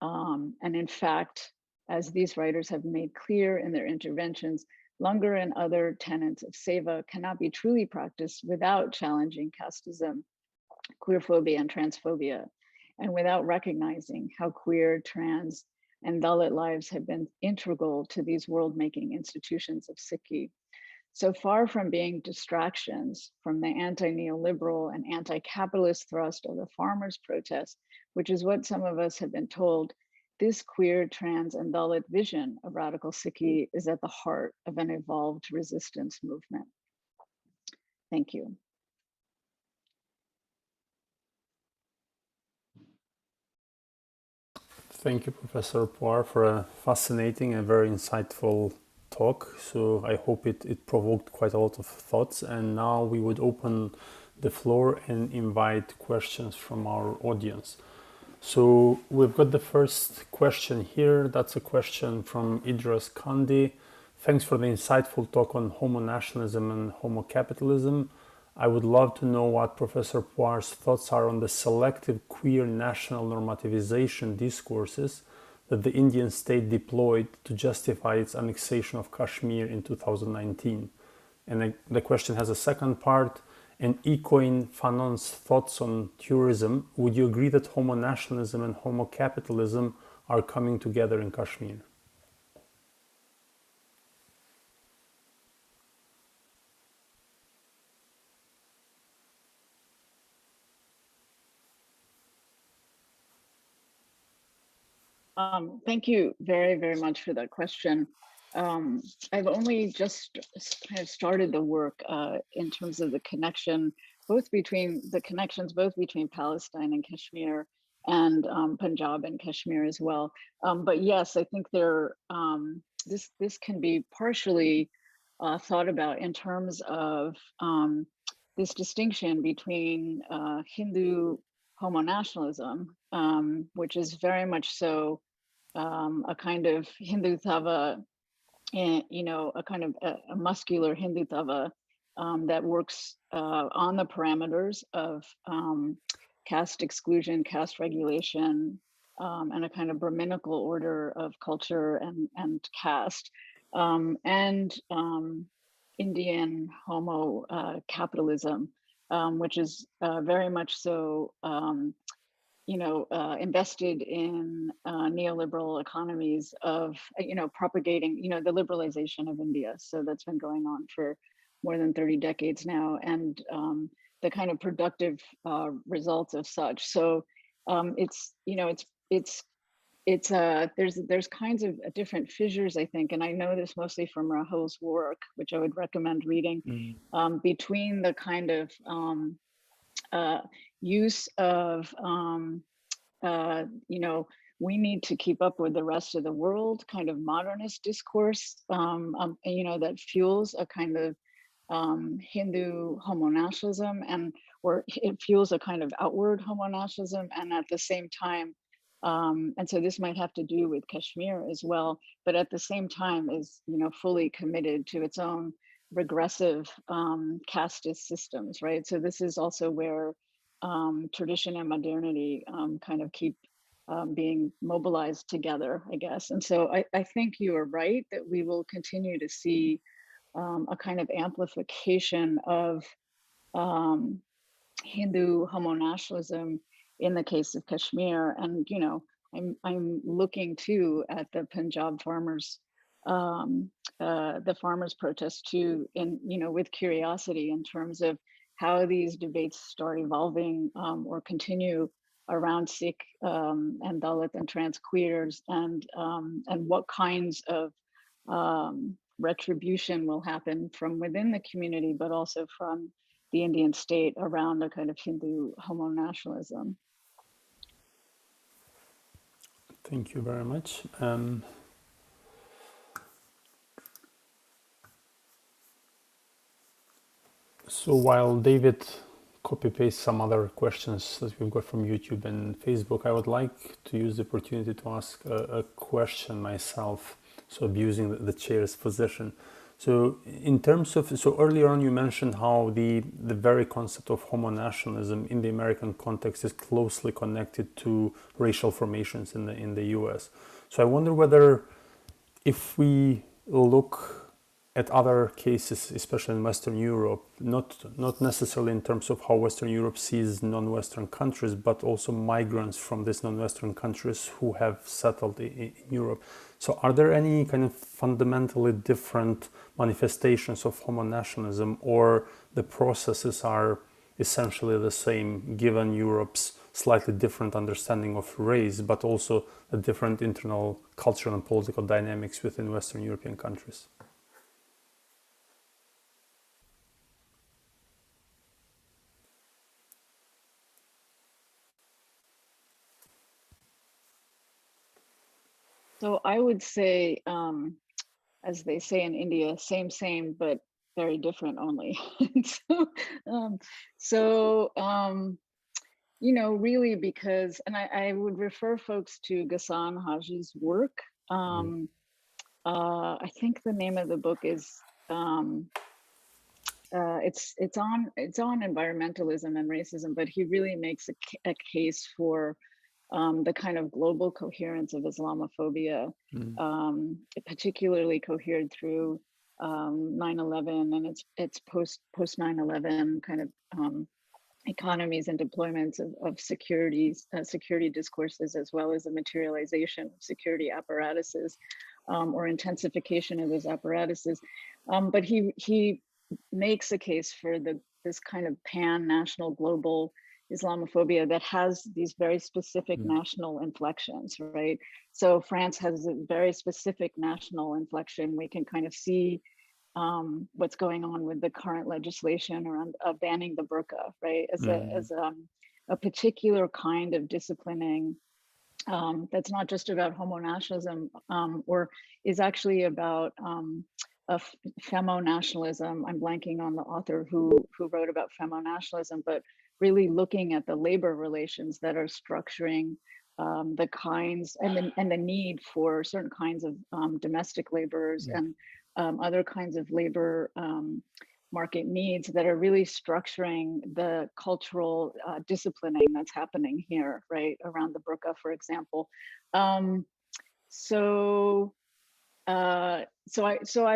And in fact, as these writers have made clear in their interventions, langar and other tenets of seva cannot be truly practiced without challenging casteism, queerphobia, and transphobia, and without recognizing how queer, trans, and Dalit lives have been integral to these world-making institutions of Sikhi. So far from being distractions from the anti-neoliberal and anti-capitalist thrust of the farmers' protest, which is what some of us have been told, this queer, trans, and Dalit vision of radical Sikhi is at the heart of an evolved resistance movement. Thank you. Thank you, Professor Puar, for a fascinating and very insightful talk. So I hope it provoked quite a lot of thoughts. And now we would open the floor and invite questions from our audience. So we've got the first question here. That's a question from Idris Kandi. Thanks for the insightful talk on homonationalism and homocapitalism. I would love to know what Professor Puar's thoughts are on the selective queer national normativization discourses that the Indian state deployed to justify its annexation of Kashmir in 2019. And the question has a second part. And echoing Fanon's thoughts on tourism, would you agree that homonationalism and homocapitalism are coming together in Kashmir? Thank you very, very much for that question. I've only just kind of started the work in terms of the connection, both between Palestine and Kashmir and Punjab and Kashmir as well. But yes, I think this can be partially thought about in terms of this distinction between Hindu homonationalism, which is very much so a kind of Hindutva, a kind of a muscular Hindutva that works on the parameters of caste exclusion, caste regulation, and a kind of Brahminical order of culture and caste, and Indian homo capitalism, which is very much so invested in neoliberal economies of, propagating, the liberalization of India. So that's been going on for more than 30 decades now, and the kind of productive results of such. So there's kinds of different fissures, I think, and I know this mostly from Rahul's work, which I would recommend reading, between the kind of use of we need to keep up with the rest of the world kind of modernist discourse, that fuels a kind of Hindu homonationalism, or it fuels a kind of outward homonationalism, and at the same time, and so this might have to do with Kashmir as well, but at the same time is fully committed to its own regressive casteist systems, right? So this is also where tradition and modernity kind of keep being mobilized together, I guess. And so I think you are right that we will continue to see a kind of amplification of Hindu homonationalism in the case of Kashmir. And I'm looking too at the Punjab farmers, the farmers' protest too, with curiosity in terms of how these debates start evolving or continue around Sikh and Dalit and trans queers, and what kinds of retribution will happen from within the community, but also from the Indian state around a kind of Hindu homonationalism. Thank you very much. So while David copy-pastes some other questions that we've got from YouTube and Facebook, I would like to use the opportunity to ask a question myself, so abusing the chair's position. So in terms of, so earlier on you mentioned how the very concept of homonationalism in the American context is closely connected to racial formations in the US. So I wonder whether, if we look at other cases, especially in Western Europe, not necessarily in terms of how Western Europe sees non-Western countries, but also migrants from these non-Western countries who have settled in Europe. So are there any kind of fundamentally different manifestations of homonationalism, or the processes are essentially the same given Europe's slightly different understanding of race, but also the different internal cultural and political dynamics within Western European countries? So I would say, as they say in India, same, but very different only. You know, really because, and I would refer folks to Ghassan Haji's work. I think the name of the book is, it's on environmentalism and racism, but he really makes a case for the kind of global coherence of Islamophobia, particularly cohered through 9/11 and its post 9/11 kind of economies and deployments of security discourses, as well as the materialization of security apparatuses or intensification of those apparatuses. But he makes a case for this kind of pan-national global Islamophobia that has these very specific national inflections, right? So France has a very specific national inflection. We can kind of see what's going on with the current legislation around banning the burqa, right? As a particular kind of disciplining that's not just about homonationalism, or is actually about femonationalism. I'm blanking on the author who wrote about femonationalism, but really looking at the labor relations that are structuring the kinds and the need for certain kinds of domestic laborers and other kinds of labor market needs that are really structuring the cultural disciplining that's happening here, right, around the burqa, for example. So I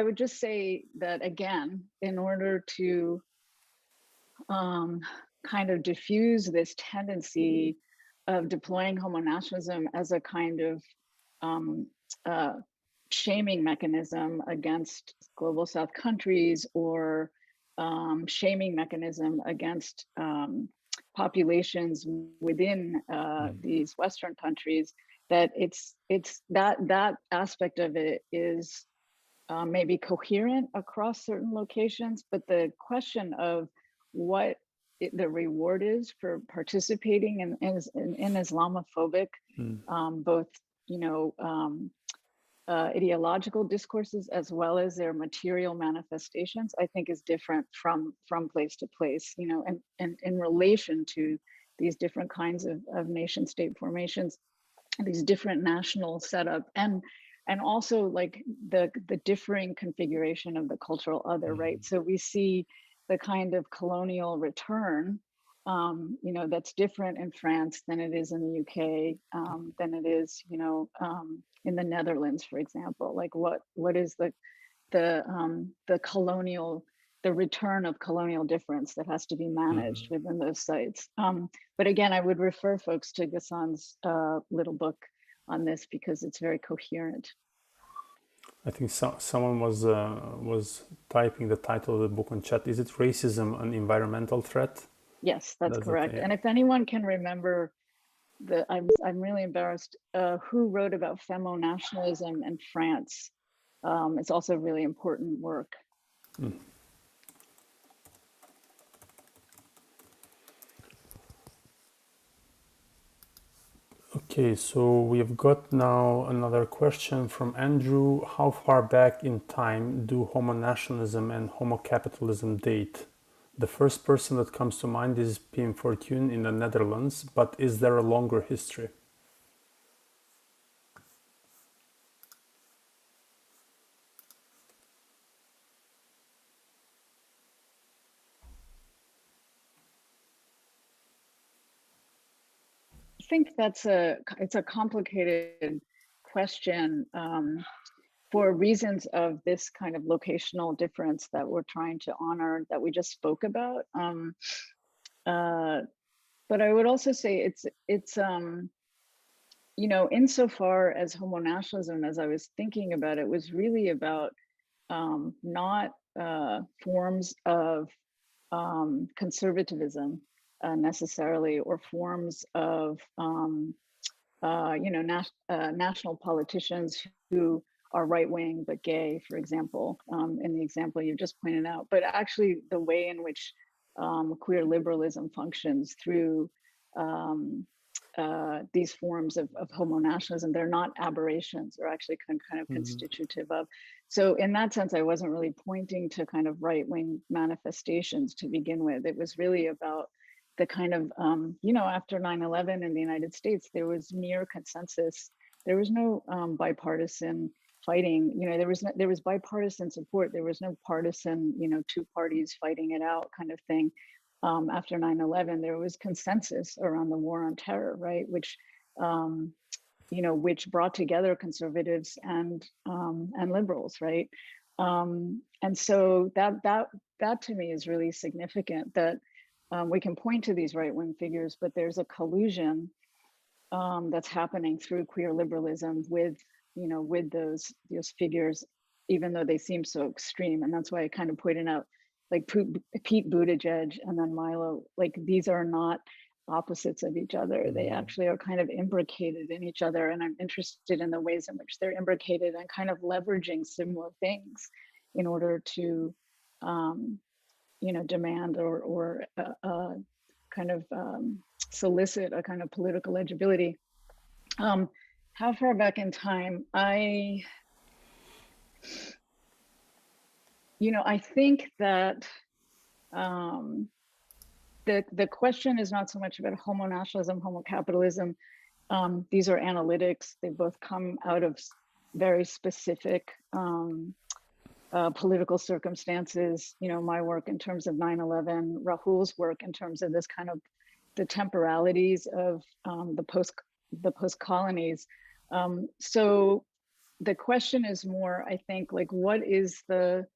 would just say that, again, in order to kind of diffuse this tendency of deploying homonationalism as a kind of shaming mechanism against global South countries, or shaming mechanism against populations within these Western countries, that it's that aspect of it is maybe coherent across certain locations, but the question of what the reward is for participating in Islamophobic, both, you know, ideological discourses as well as their material manifestations, I think is different from place to place, you know, and in relation to these different kinds of nation state formations, these different national setup, and also like the differing configuration of the cultural other, right? So we see the kind of colonial return, you know, that's different in France than it is in the UK, than it is, you know, in the Netherlands, for example. Like what is the colonial, the return of colonial difference that has to be managed within those sites. But again, I would refer folks to Ghassan's little book on this because it's very coherent. I think someone was typing the title of the book on chat. Is it Racism, an Environmental Threat? Yes, that's correct. Yeah. And if anyone can remember, I'm really embarrassed, who wrote about femonationalism in France. It's also really important work. Okay, so we have got now another question from Andrew. How far back in time do homonationalism and homocapitalism date? The first person that comes to mind is Pim Fortuyn in the Netherlands, but is there a longer history? I think it's a complicated question for reasons of this kind of locational difference that we're trying to honor, that we just spoke about. But I would also say it's you know, insofar as homonationalism, as I was thinking about it, was really about not forms of conservatism necessarily, or forms of you know, national politicians who are right-wing but gay, for example, in the example you just pointed out, but actually the way in which queer liberalism functions through these forms of homonationalism. They're not aberrations, they're actually kind of constitutive of. So in that sense, I wasn't really pointing to kind of right-wing manifestations to begin with. It was really about the kind of, after 9/11 in the United States, there was near consensus. There was no bipartisan fighting. There was bipartisan support. There was no partisan, two parties fighting it out kind of thing. After 9/11, there was consensus around the war on terror, right? Which, which brought together conservatives and liberals, right? And so that to me is really significant, that we can point to these right-wing figures, but there's a collusion that's happening through queer liberalism with those figures, even though they seem so extreme. And that's why I kind of pointed out, like Pete Buttigieg and then Milo, like these are not opposites of each other. They actually are kind of imbricated in each other. And I'm interested in the ways in which they're imbricated and kind of leveraging similar things in order to, demand or kind of solicit a kind of political legibility. How far back in time? I think that the question is not so much about homonationalism, homocapitalism. These are analytics. They both come out of very specific political circumstances. My work in terms of 9/11, Rahul's work in terms of this kind of the temporalities of the post colonies. So the question is more, I think, like, what is the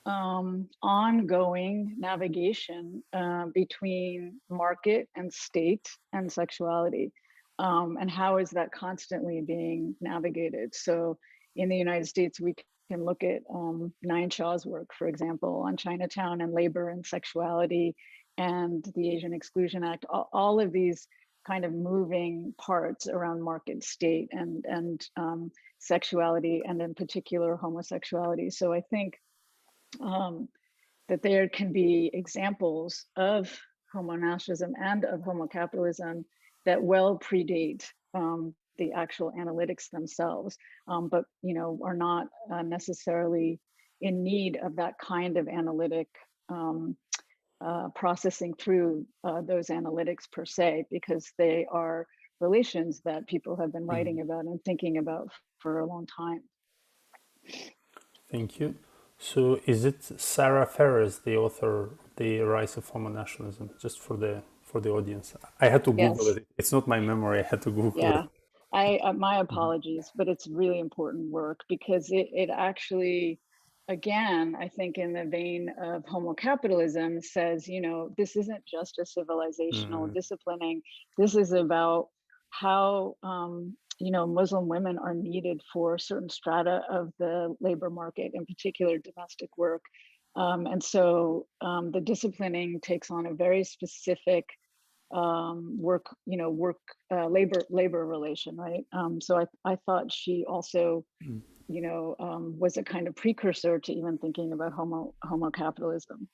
ongoing navigation between market and state and sexuality, and how is that constantly being navigated? So in the United States, we can look at Nine Shaw's work, for example, on Chinatown and labor and sexuality and the Asian Exclusion Act, all of these kind of moving parts around market, state, and sexuality, and in particular homosexuality. So I think that there can be examples of homonationalism and of homocapitalism that well predate the actual analytics themselves, but are not necessarily in need of that kind of analytic processing through those analytics per se, because they are relations that people have been writing about and thinking about for a long time. Thank you. So is it Sarah Ferris, the author of The Rise of Homonationalism? Just for the audience. I had to Google it. It's not my memory. I had to Google it. My apologies, but it's really important work, because it actually, again, I think in the vein of homocapitalism, says, this isn't just a civilizational disciplining. This is about how Muslim women are needed for certain strata of the labor market, in particular domestic work. And so the disciplining takes on a very specific labor relation, right? So I thought she also, was a kind of precursor to even thinking about homocapitalism.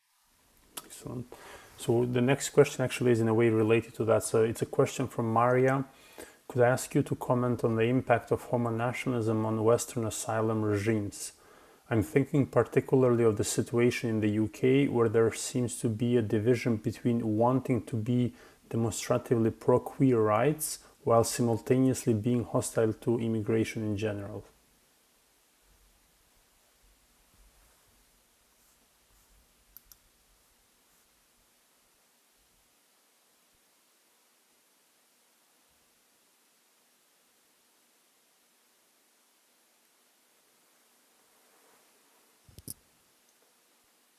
Excellent. So the next question actually is in a way related to that. So it's a question from Maria. Could I ask you to comment on the impact of homonationalism on Western asylum regimes? I'm thinking particularly of the situation in the UK, where there seems to be a division between wanting to be demonstratively pro-queer rights while simultaneously being hostile to immigration in general.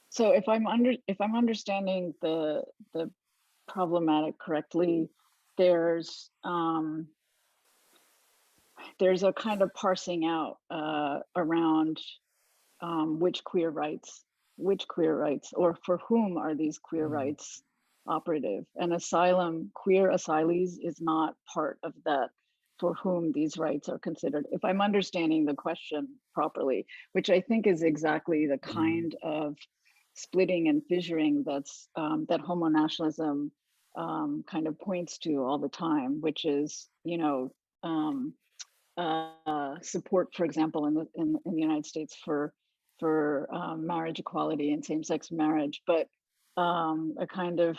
So if I'm understanding the problematic correctly, there's a kind of parsing out around which queer rights, or for whom are these queer rights operative. And queer asylees is not part of that, for whom these rights are considered, if I'm understanding the question properly, which I think is exactly the kind of splitting and fissuring that homonationalism kind of points to all the time, which is, you know, support, for example, in the United States for marriage equality and same-sex marriage, but a kind of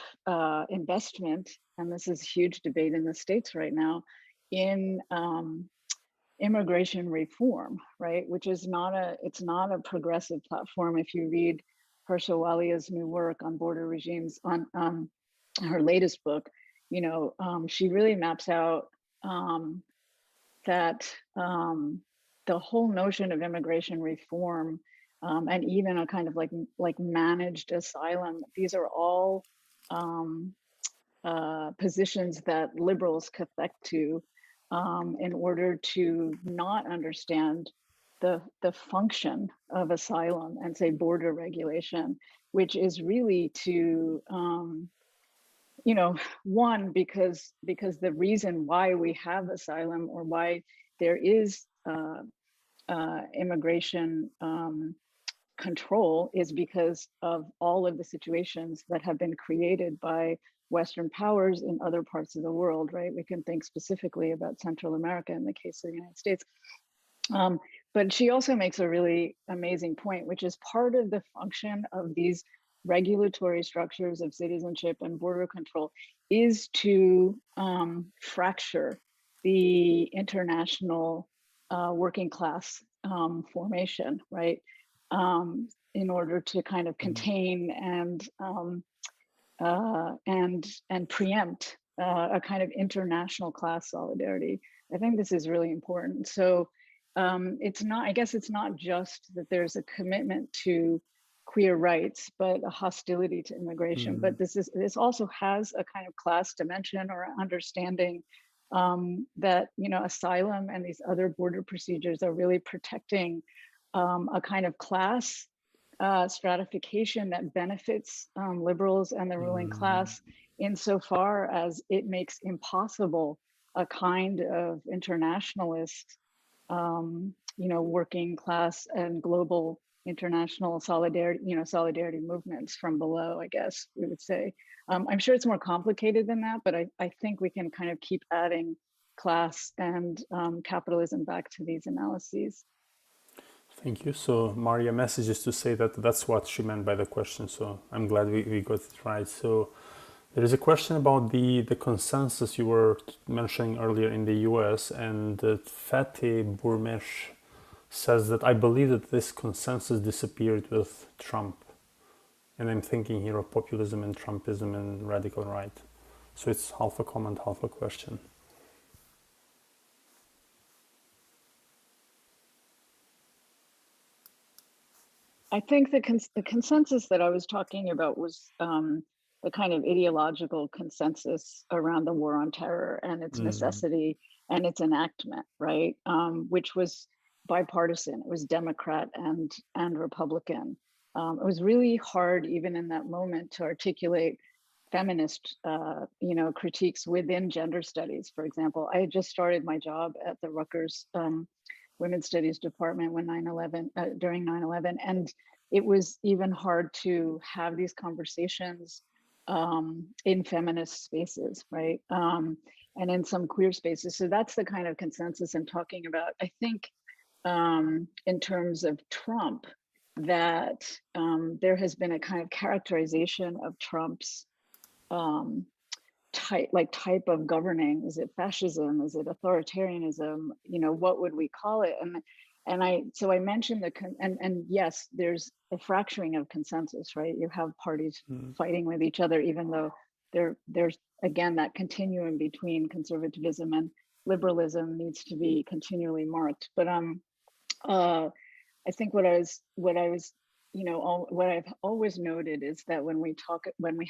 investment, and this is a huge debate in the States right now, in immigration reform, right? Which is it's not a progressive platform. If you read Herschel Walia's new work on border regimes, on her latest book, you know, she really maps out that the whole notion of immigration reform, and even a kind of like managed asylum, these are all positions that liberals affect to in order to not understand the function of asylum and, say, border regulation, which is really to you know, one, because the reason why we have asylum, or why there is immigration control, is because of all of the situations that have been created by Western powers in other parts of the world, right? We can think specifically about Central America in the case of the United States. But she also makes a really amazing point, which is part of the function of these regulatory structures of citizenship and border control is to fracture the international working class formation, right? In order to kind of contain and preempt a kind of international class solidarity. I think this is really important. So it's not, I guess it's not just that there's a commitment to queer rights, but a hostility to immigration. But this also has a kind of class dimension, or understanding that, you know, asylum and these other border procedures are really protecting a kind of class stratification that benefits liberals and the ruling class, insofar as it makes impossible a kind of internationalist, you know, working class and global international solidarity, you know, solidarity movements from below, I guess we would say. I'm sure it's more complicated than that, but I think we can kind of keep adding class and capitalism back to these analyses. Thank you. So Maria messages to say that that's what she meant by the question. So I'm glad we got it right. So there is a question about the consensus you were mentioning earlier in the US, and Fateh Burmesh says that I believe that this consensus disappeared with Trump. And I'm thinking here of populism and Trumpism and radical right. So it's half a comment, half a question. I think the consensus that I was talking about was the kind of ideological consensus around the war on terror and its necessity and its enactment, right? Which was bipartisan. It was Democrat and Republican. It was really hard, even in that moment, to articulate feminist, you know, critiques within gender studies. For example, I had just started my job at the Rutgers Women's Studies Department when during 9/11, and it was even hard to have these conversations in feminist spaces, right? And in some queer spaces. So that's the kind of consensus I'm talking about. I think in terms of Trump, that there has been a kind of characterization of Trump's type of governing. Is it fascism? Is it authoritarianism? You know, what would we call it? So I mentioned and yes, there's a fracturing of consensus, right? You have parties fighting with each other, even though there's again that continuum between conservatism and liberalism needs to be continually marked. But I think what I've always noted is that when we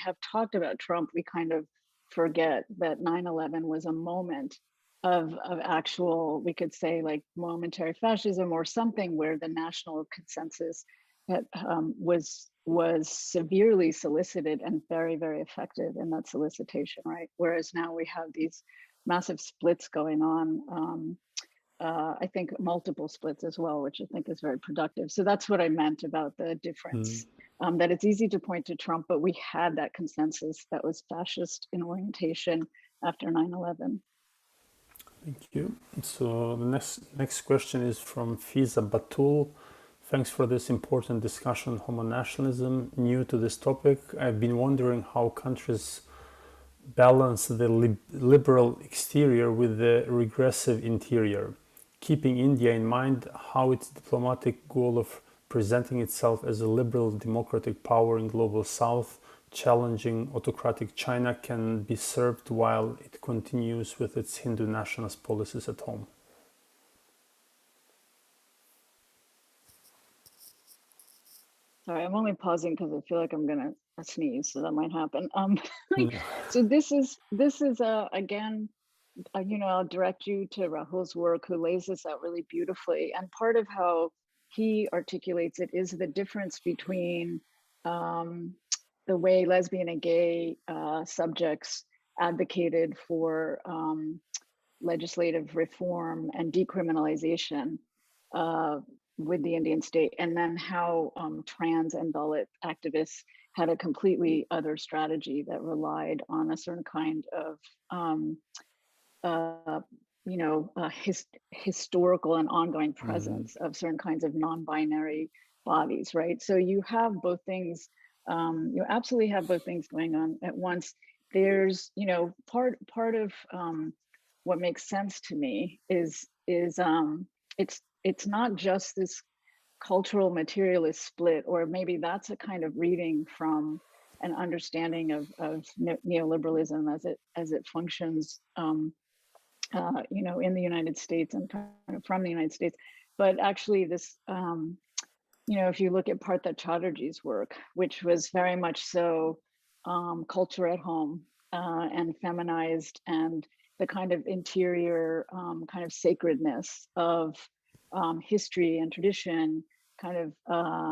have talked about Trump, we kind of forget that 9/11 was a moment of actual, we could say, like momentary fascism or something, where the national consensus that was severely solicited and very, very effective in that solicitation, right? Whereas now we have these massive splits going on. I think multiple splits as well, which I think is very productive. So that's what I meant about the difference that it's easy to point to Trump, but we had that consensus that was fascist in orientation after 9/11. Thank you. So the next question is from Fiza Batul. Thanks for this important discussion on homonationalism. New to this topic, I've been wondering how countries balance the liberal exterior with the regressive interior, keeping India in mind how its diplomatic goal of presenting itself as a liberal democratic power in global south, challenging autocratic China, can be served while it continues with its Hindu nationalist policies at home. Sorry, I'm only pausing because I feel like I'm gonna sneeze, so that might happen. Yeah. So this is again, I'll direct you to Rahul's work, who lays this out really beautifully. And part of how he articulates it is the difference between the way lesbian and gay subjects advocated for legislative reform and decriminalization with the Indian state, and then how trans and Dalit activists had a completely other strategy that relied on a certain kind of historical and ongoing presence of certain kinds of non-binary bodies, right? So you have both things, you absolutely have both things going on at once. There's, part of what makes sense to me is it's not just this cultural materialist split, or maybe that's a kind of reading from an understanding of neoliberalism as it functions in the United States and kind of from the United States. But actually this, if you look at Partha Chatterjee's work, which was very much so culture at home and feminized, and the kind of interior kind of sacredness of history and tradition kind of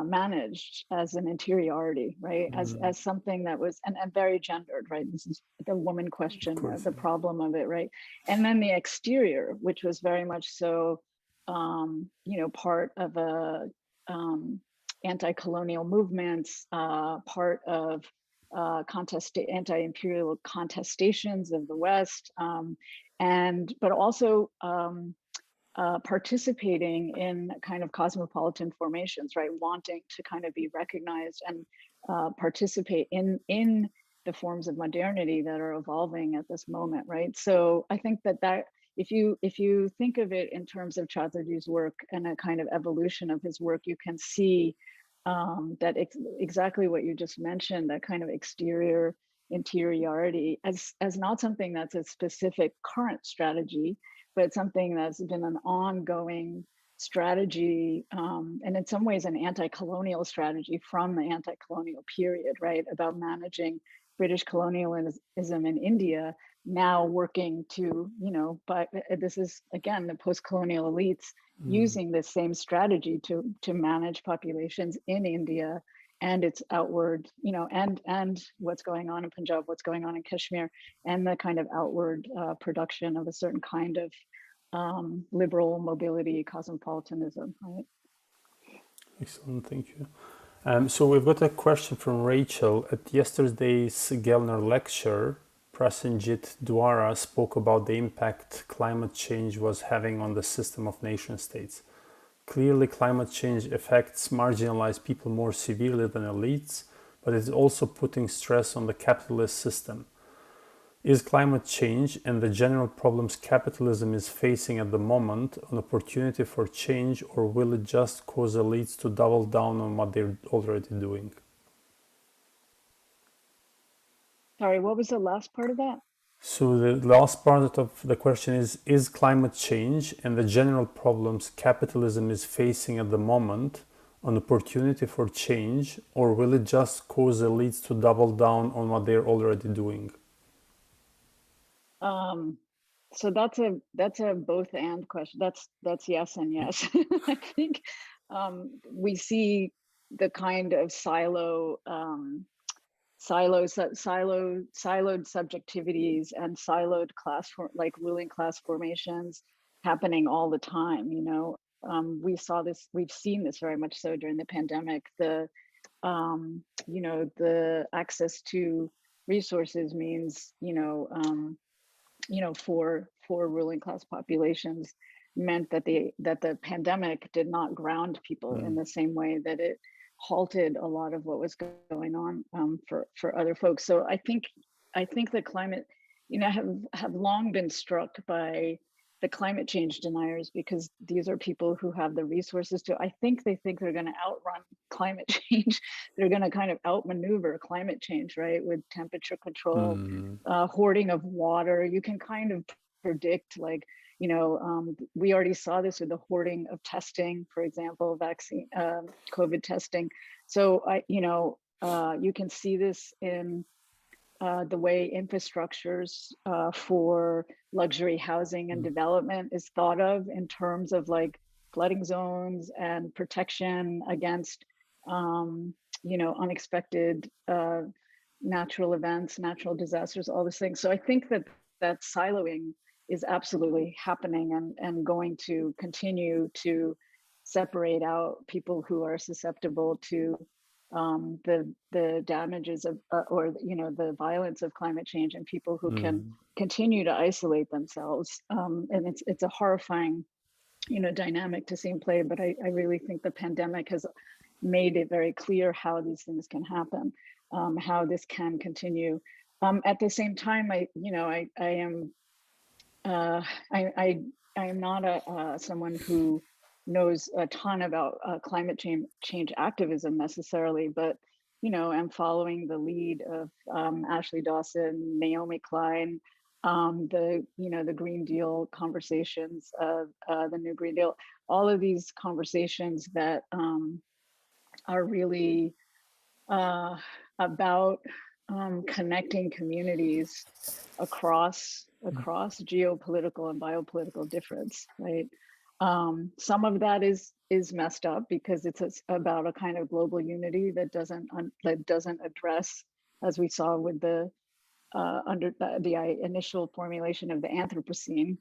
managed as an interiority, right? As something that was, and very gendered, right? This is the woman question, the problem of it, right? And then the exterior, which was very much so, part of a anti-colonial movements, part of anti-imperial contestations of the West, but also participating in kind of cosmopolitan formations, right? Wanting to kind of be recognized and participate in the forms of modernity that are evolving at this moment, right? So I think that if you think of it in terms of Chatterjee's work and a kind of evolution of his work, you can see that exactly what you just mentioned, that kind of exterior interiority as not something that's a specific current strategy, but something that's been an ongoing strategy, and in some ways an anti-colonial strategy from the anti-colonial period, right? About managing British colonialism in India, now working to, but this is again the post-colonial elites using this same strategy to manage populations in India and its outward, and what's going on in Punjab, what's going on in Kashmir, and the kind of outward production of a certain kind of liberal mobility cosmopolitanism, right? Excellent, thank you. So we've got a question from Rachel. At yesterday's Gellner lecture, Prasenjit Dwara spoke about the impact climate change was having on the system of nation states. Clearly, climate change affects marginalized people more severely than elites, but it's also putting stress on the capitalist system. Is climate change and the general problems capitalism is facing at the moment an opportunity for change, or will it just cause elites to double down on what they're already doing? Sorry, what was the last part of that? So the last part of the question is climate change and the general problems capitalism is facing at the moment an opportunity for change, or will it just cause elites to double down on what they're already doing? So that's a both and question. That's yes and yes. I think we see the kind of siloed subjectivities and siloed ruling class formations happening all the time. We've seen this very much so during the pandemic. The the access to resources means, for ruling class populations meant that the pandemic did not ground people in the same way that it halted a lot of what was going on for other folks. So I think the climate, have long been struck by the climate change deniers, because these are people who have the resources to, they think they're going to outrun climate change. They're going to kind of outmaneuver climate change, right? With temperature control, hoarding of water. You can kind of predict, like, we already saw this with the hoarding of testing, for example, vaccine, COVID testing. So you can see this in the way infrastructures for luxury housing and development is thought of in terms of like flooding zones and protection against, unexpected natural events, natural disasters, all these things. So I think that siloing is absolutely happening and going to continue to separate out people who are susceptible to the damages of the violence of climate change, and people who can continue to isolate themselves. And it's a horrifying dynamic to see in play, but I really think the pandemic has made it very clear how these things can happen, how this can continue. At the same time, I am not someone who knows a ton about climate change activism necessarily, but I'm following the lead of Ashley Dawson, Naomi Klein, the Green Deal conversations, the New Green Deal, all of these conversations that are really about connecting communities across geopolitical and biopolitical difference, right? Some of that is messed up because it's about a kind of global unity that doesn't address, as we saw with the initial formulation of the Anthropocene,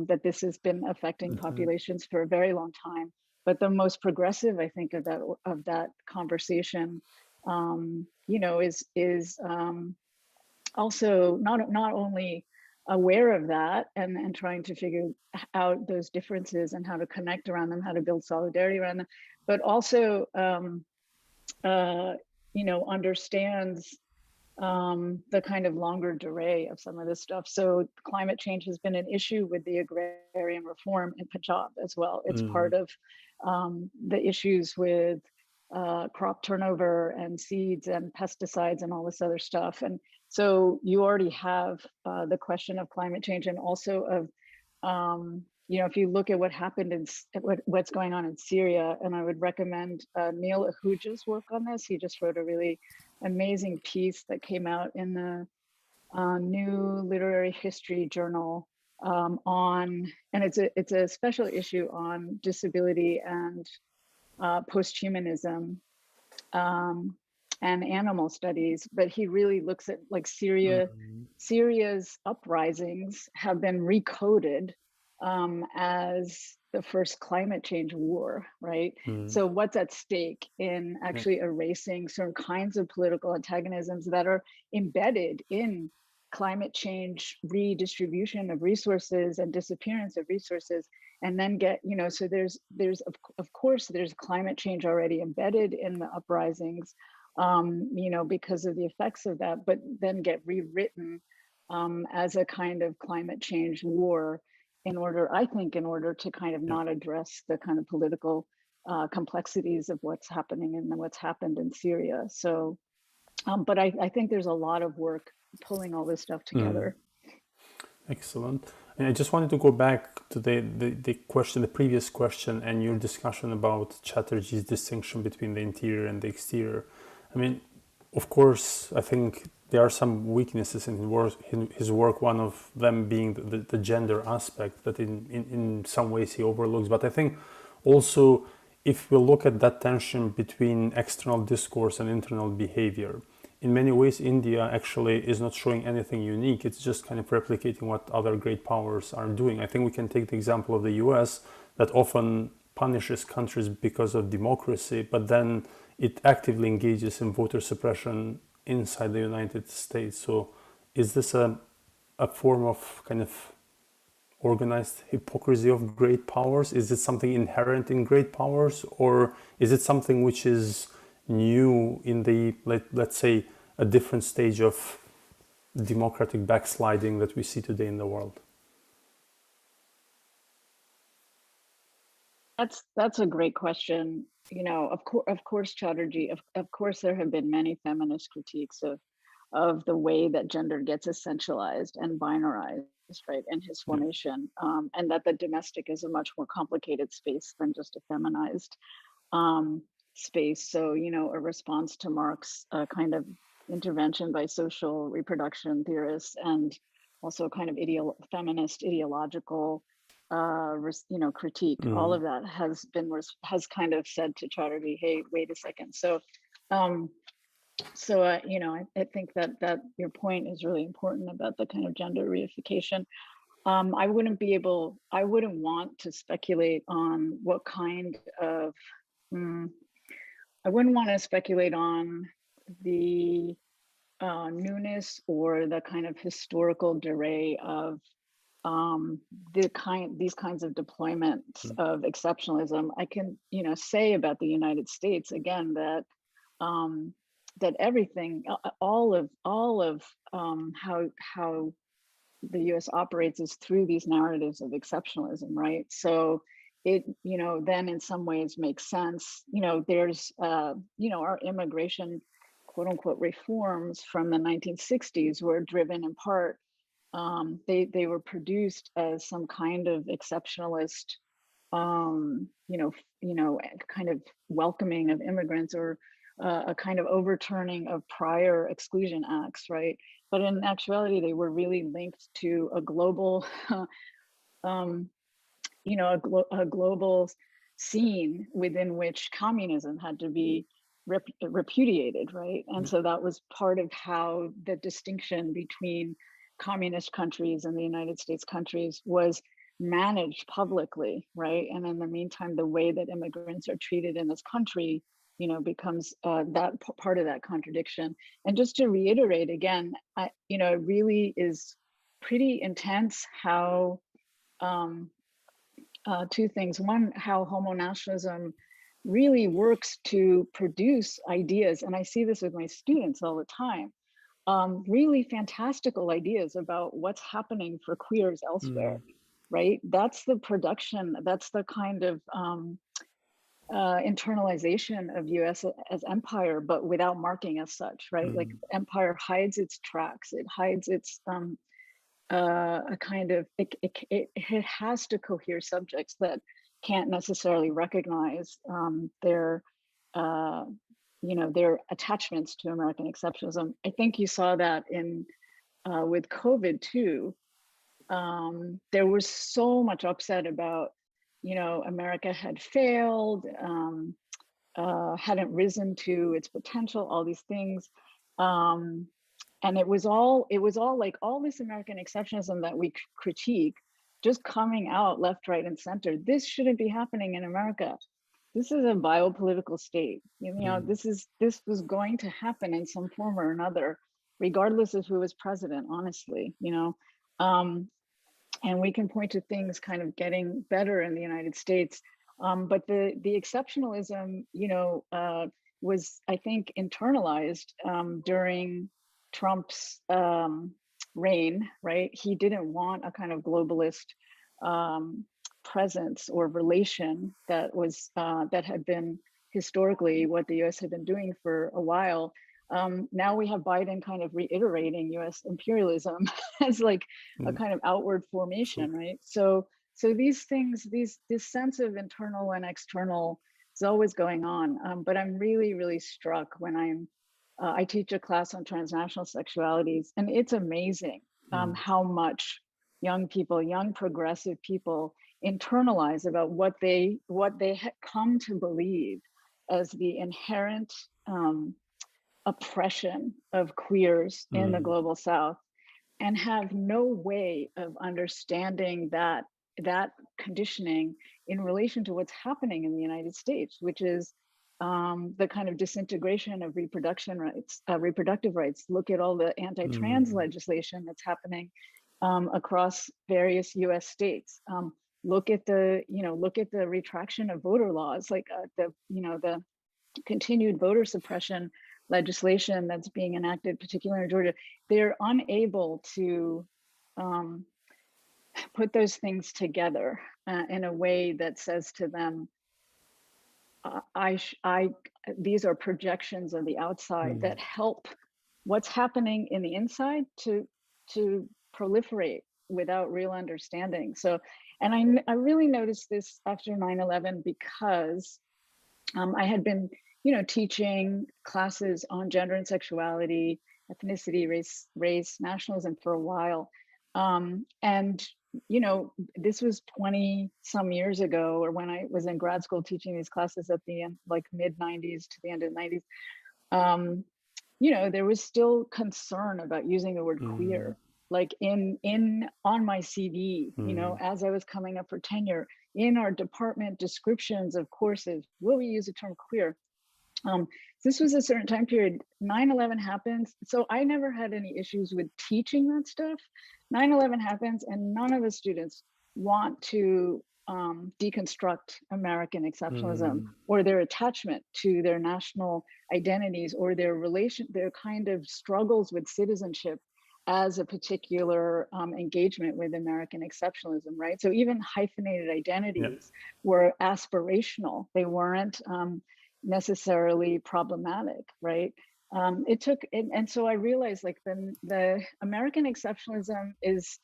that this has been affecting populations for a very long time. But the most progressive, I think, of that conversation, is also not only aware of that and trying to figure out those differences and how to connect around them, how to build solidarity around them, but also understands the kind of longer durée of some of this stuff. So climate change has been an issue with the agrarian reform in Punjab as well. It's part of the issues with crop turnover and seeds and pesticides and all this other stuff. And so you already have the question of climate change, and also of, if you look at what happened what's going on in Syria, and I would recommend Neil Ahuja's work on this. He just wrote a really amazing piece that came out in the New Literary History Journal and it's a special issue on disability and posthumanism and animal studies, but he really looks at like Syria's uprisings have been recoded as the first climate change war, right? So what's at stake in actually erasing certain kinds of political antagonisms that are embedded in climate change, redistribution of resources and disappearance of resources, and then so there's of course there's climate change already embedded in the uprisings, because of the effects of that, but then get rewritten as a kind of climate change war in order to kind of not address the kind of political complexities of what's happening and what's happened in Syria. So, but I think there's a lot of work pulling all this stuff together. Excellent. And I just wanted to go back to the previous question and your discussion about Chatterjee's distinction between the interior and the exterior. I mean, of course, I think there are some weaknesses in his work, one of them being the gender aspect that in some ways he overlooks. But I think also, if we look at that tension between external discourse and internal behavior, in many ways, India actually is not showing anything unique. It's just kind of replicating what other great powers are doing. I think we can take the example of the US, that often punishes countries because of democracy, but then it actively engages in voter suppression inside the United States. So is this a form of kind of organized hypocrisy of great powers? Is it something inherent in great powers, or is it something which is new in the, let's say, a different stage of democratic backsliding that we see today in the world? That's a great question. You know, of course, Chatterjee, of course, there have been many feminist critiques of the way that gender gets essentialized and binarized, right, in his formation, and that the domestic is a much more complicated space than just a feminized space. So, you know, a response to Marx's kind of intervention by social reproduction theorists, and also kind of feminist ideological critique. All of that has kind of said to Chatterjee, hey, wait a second. So you know, I think that your point is really important about the kind of gender reification. I wouldn't want to speculate on what kind of I wouldn't want to speculate on the newness or the kind of historical durée of these kinds of deployments of exceptionalism. I can, you know, say about the United States again that that everything, all of how the U.S. operates is through these narratives of exceptionalism, right? So it, you know, then in some ways makes sense. You know, there's, you know, our immigration, quote unquote, reforms from the 1960s were driven in part. They were produced as some kind of exceptionalist, you know, kind of welcoming of immigrants, or a kind of overturning of prior exclusion acts, right? But in actuality, they were really linked to a global, you know, a global scene within which communism had to be repudiated, right? And so that was part of how the distinction between communist countries and the United States countries was managed publicly, right? And in the meantime, the way that immigrants are treated in this country, you know, becomes that part of that contradiction. And just to reiterate again, you know, it really is pretty intense how two things. One, how homonationalism really works to produce ideas, and I see this with my students all the time, really fantastical ideas about what's happening for queers elsewhere, right? That's the production, that's the kind of internalization of US as empire, but without marking as such, right? Like empire hides its tracks, it hides its a kind of, it has to cohere subjects that can't necessarily recognize their you know, their attachments to American exceptionalism. I think you saw that in with COVID too. There was so much upset about, you know, America had failed, hadn't risen to its potential, all these things. And it was all like all this American exceptionalism that we critique just coming out left, right, and center. This shouldn't be happening in America. This is a biopolitical state. You know, this was going to happen in some form or another, regardless of who was president, honestly, you know. And we can point to things kind of getting better in the United States. But the exceptionalism, you know, was, I think, internalized during Trump's reign, right? He didn't want a kind of globalist presence or relation that was that had been historically what the US had been doing for a while. Now we have Biden kind of reiterating US imperialism as like a kind of outward formation, right? So these things, this sense of internal and external is always going on. But I'm really, really struck when I teach a class on transnational sexualities, and it's amazing how much young people, young progressive people, internalize about what they come to believe as the inherent oppression of queers in the global South, and have no way of understanding that that conditioning in relation to what's happening in the United States, which is the kind of disintegration of reproductive rights. Look at all the anti-trans legislation that's happening across various U.S. states. Look at the retraction of voter laws, like the continued voter suppression legislation that's being enacted, particularly in Georgia. They're unable to put those things together in a way that says to them, these are projections of the outside that help what's happening in the inside to proliferate without real understanding. So, and I really noticed this after 9/11 because I had been, teaching classes on gender and sexuality, ethnicity, race, nationalism for a while. And this was 20 some years ago, or when I was in grad school teaching these classes at the end, like mid 90s to the end of the 90s. There was still concern about using the word queer, like on my CV, as I was coming up for tenure, in our department descriptions of courses, will we use the term queer? This was a certain time period. 9/11 happens, so I never had any issues with teaching that stuff. 9/11 happens, and none of the students want to deconstruct American exceptionalism or their attachment to their national identities or their kind of struggles with citizenship as a particular engagement with American exceptionalism, right? So even hyphenated identities were aspirational. They weren't necessarily problematic, right? And so I realized like the American exceptionalism is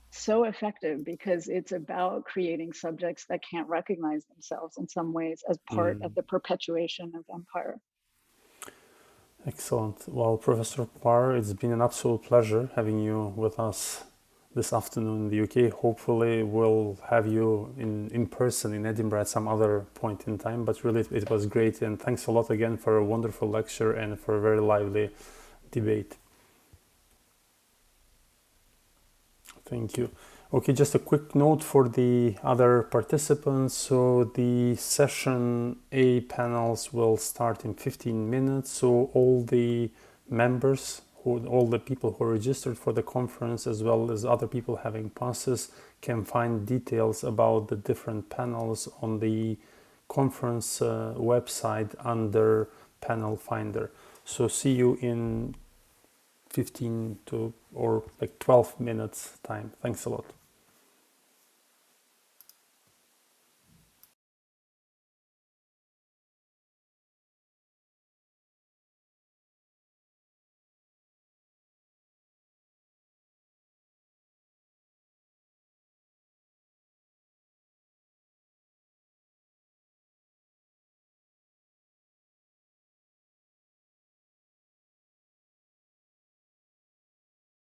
so effective because it's about creating subjects that can't recognize themselves in some ways as part of the perpetuation of empire. Excellent. Well, Professor Puar, it's been an absolute pleasure having you with us this afternoon in the UK. Hopefully we'll have you in person in Edinburgh at some other point in time, but really it was great, and thanks a lot again for a wonderful lecture and for a very lively debate. Thank you. Okay, just a quick note for the other participants. So the session A panels will start in 15 minutes. So all the members, all the people who are registered for the conference, as well as other people having passes, can find details about the different panels on the conference website under Panel Finder. So see you in 15 to or like 12 minutes time. Thanks a lot.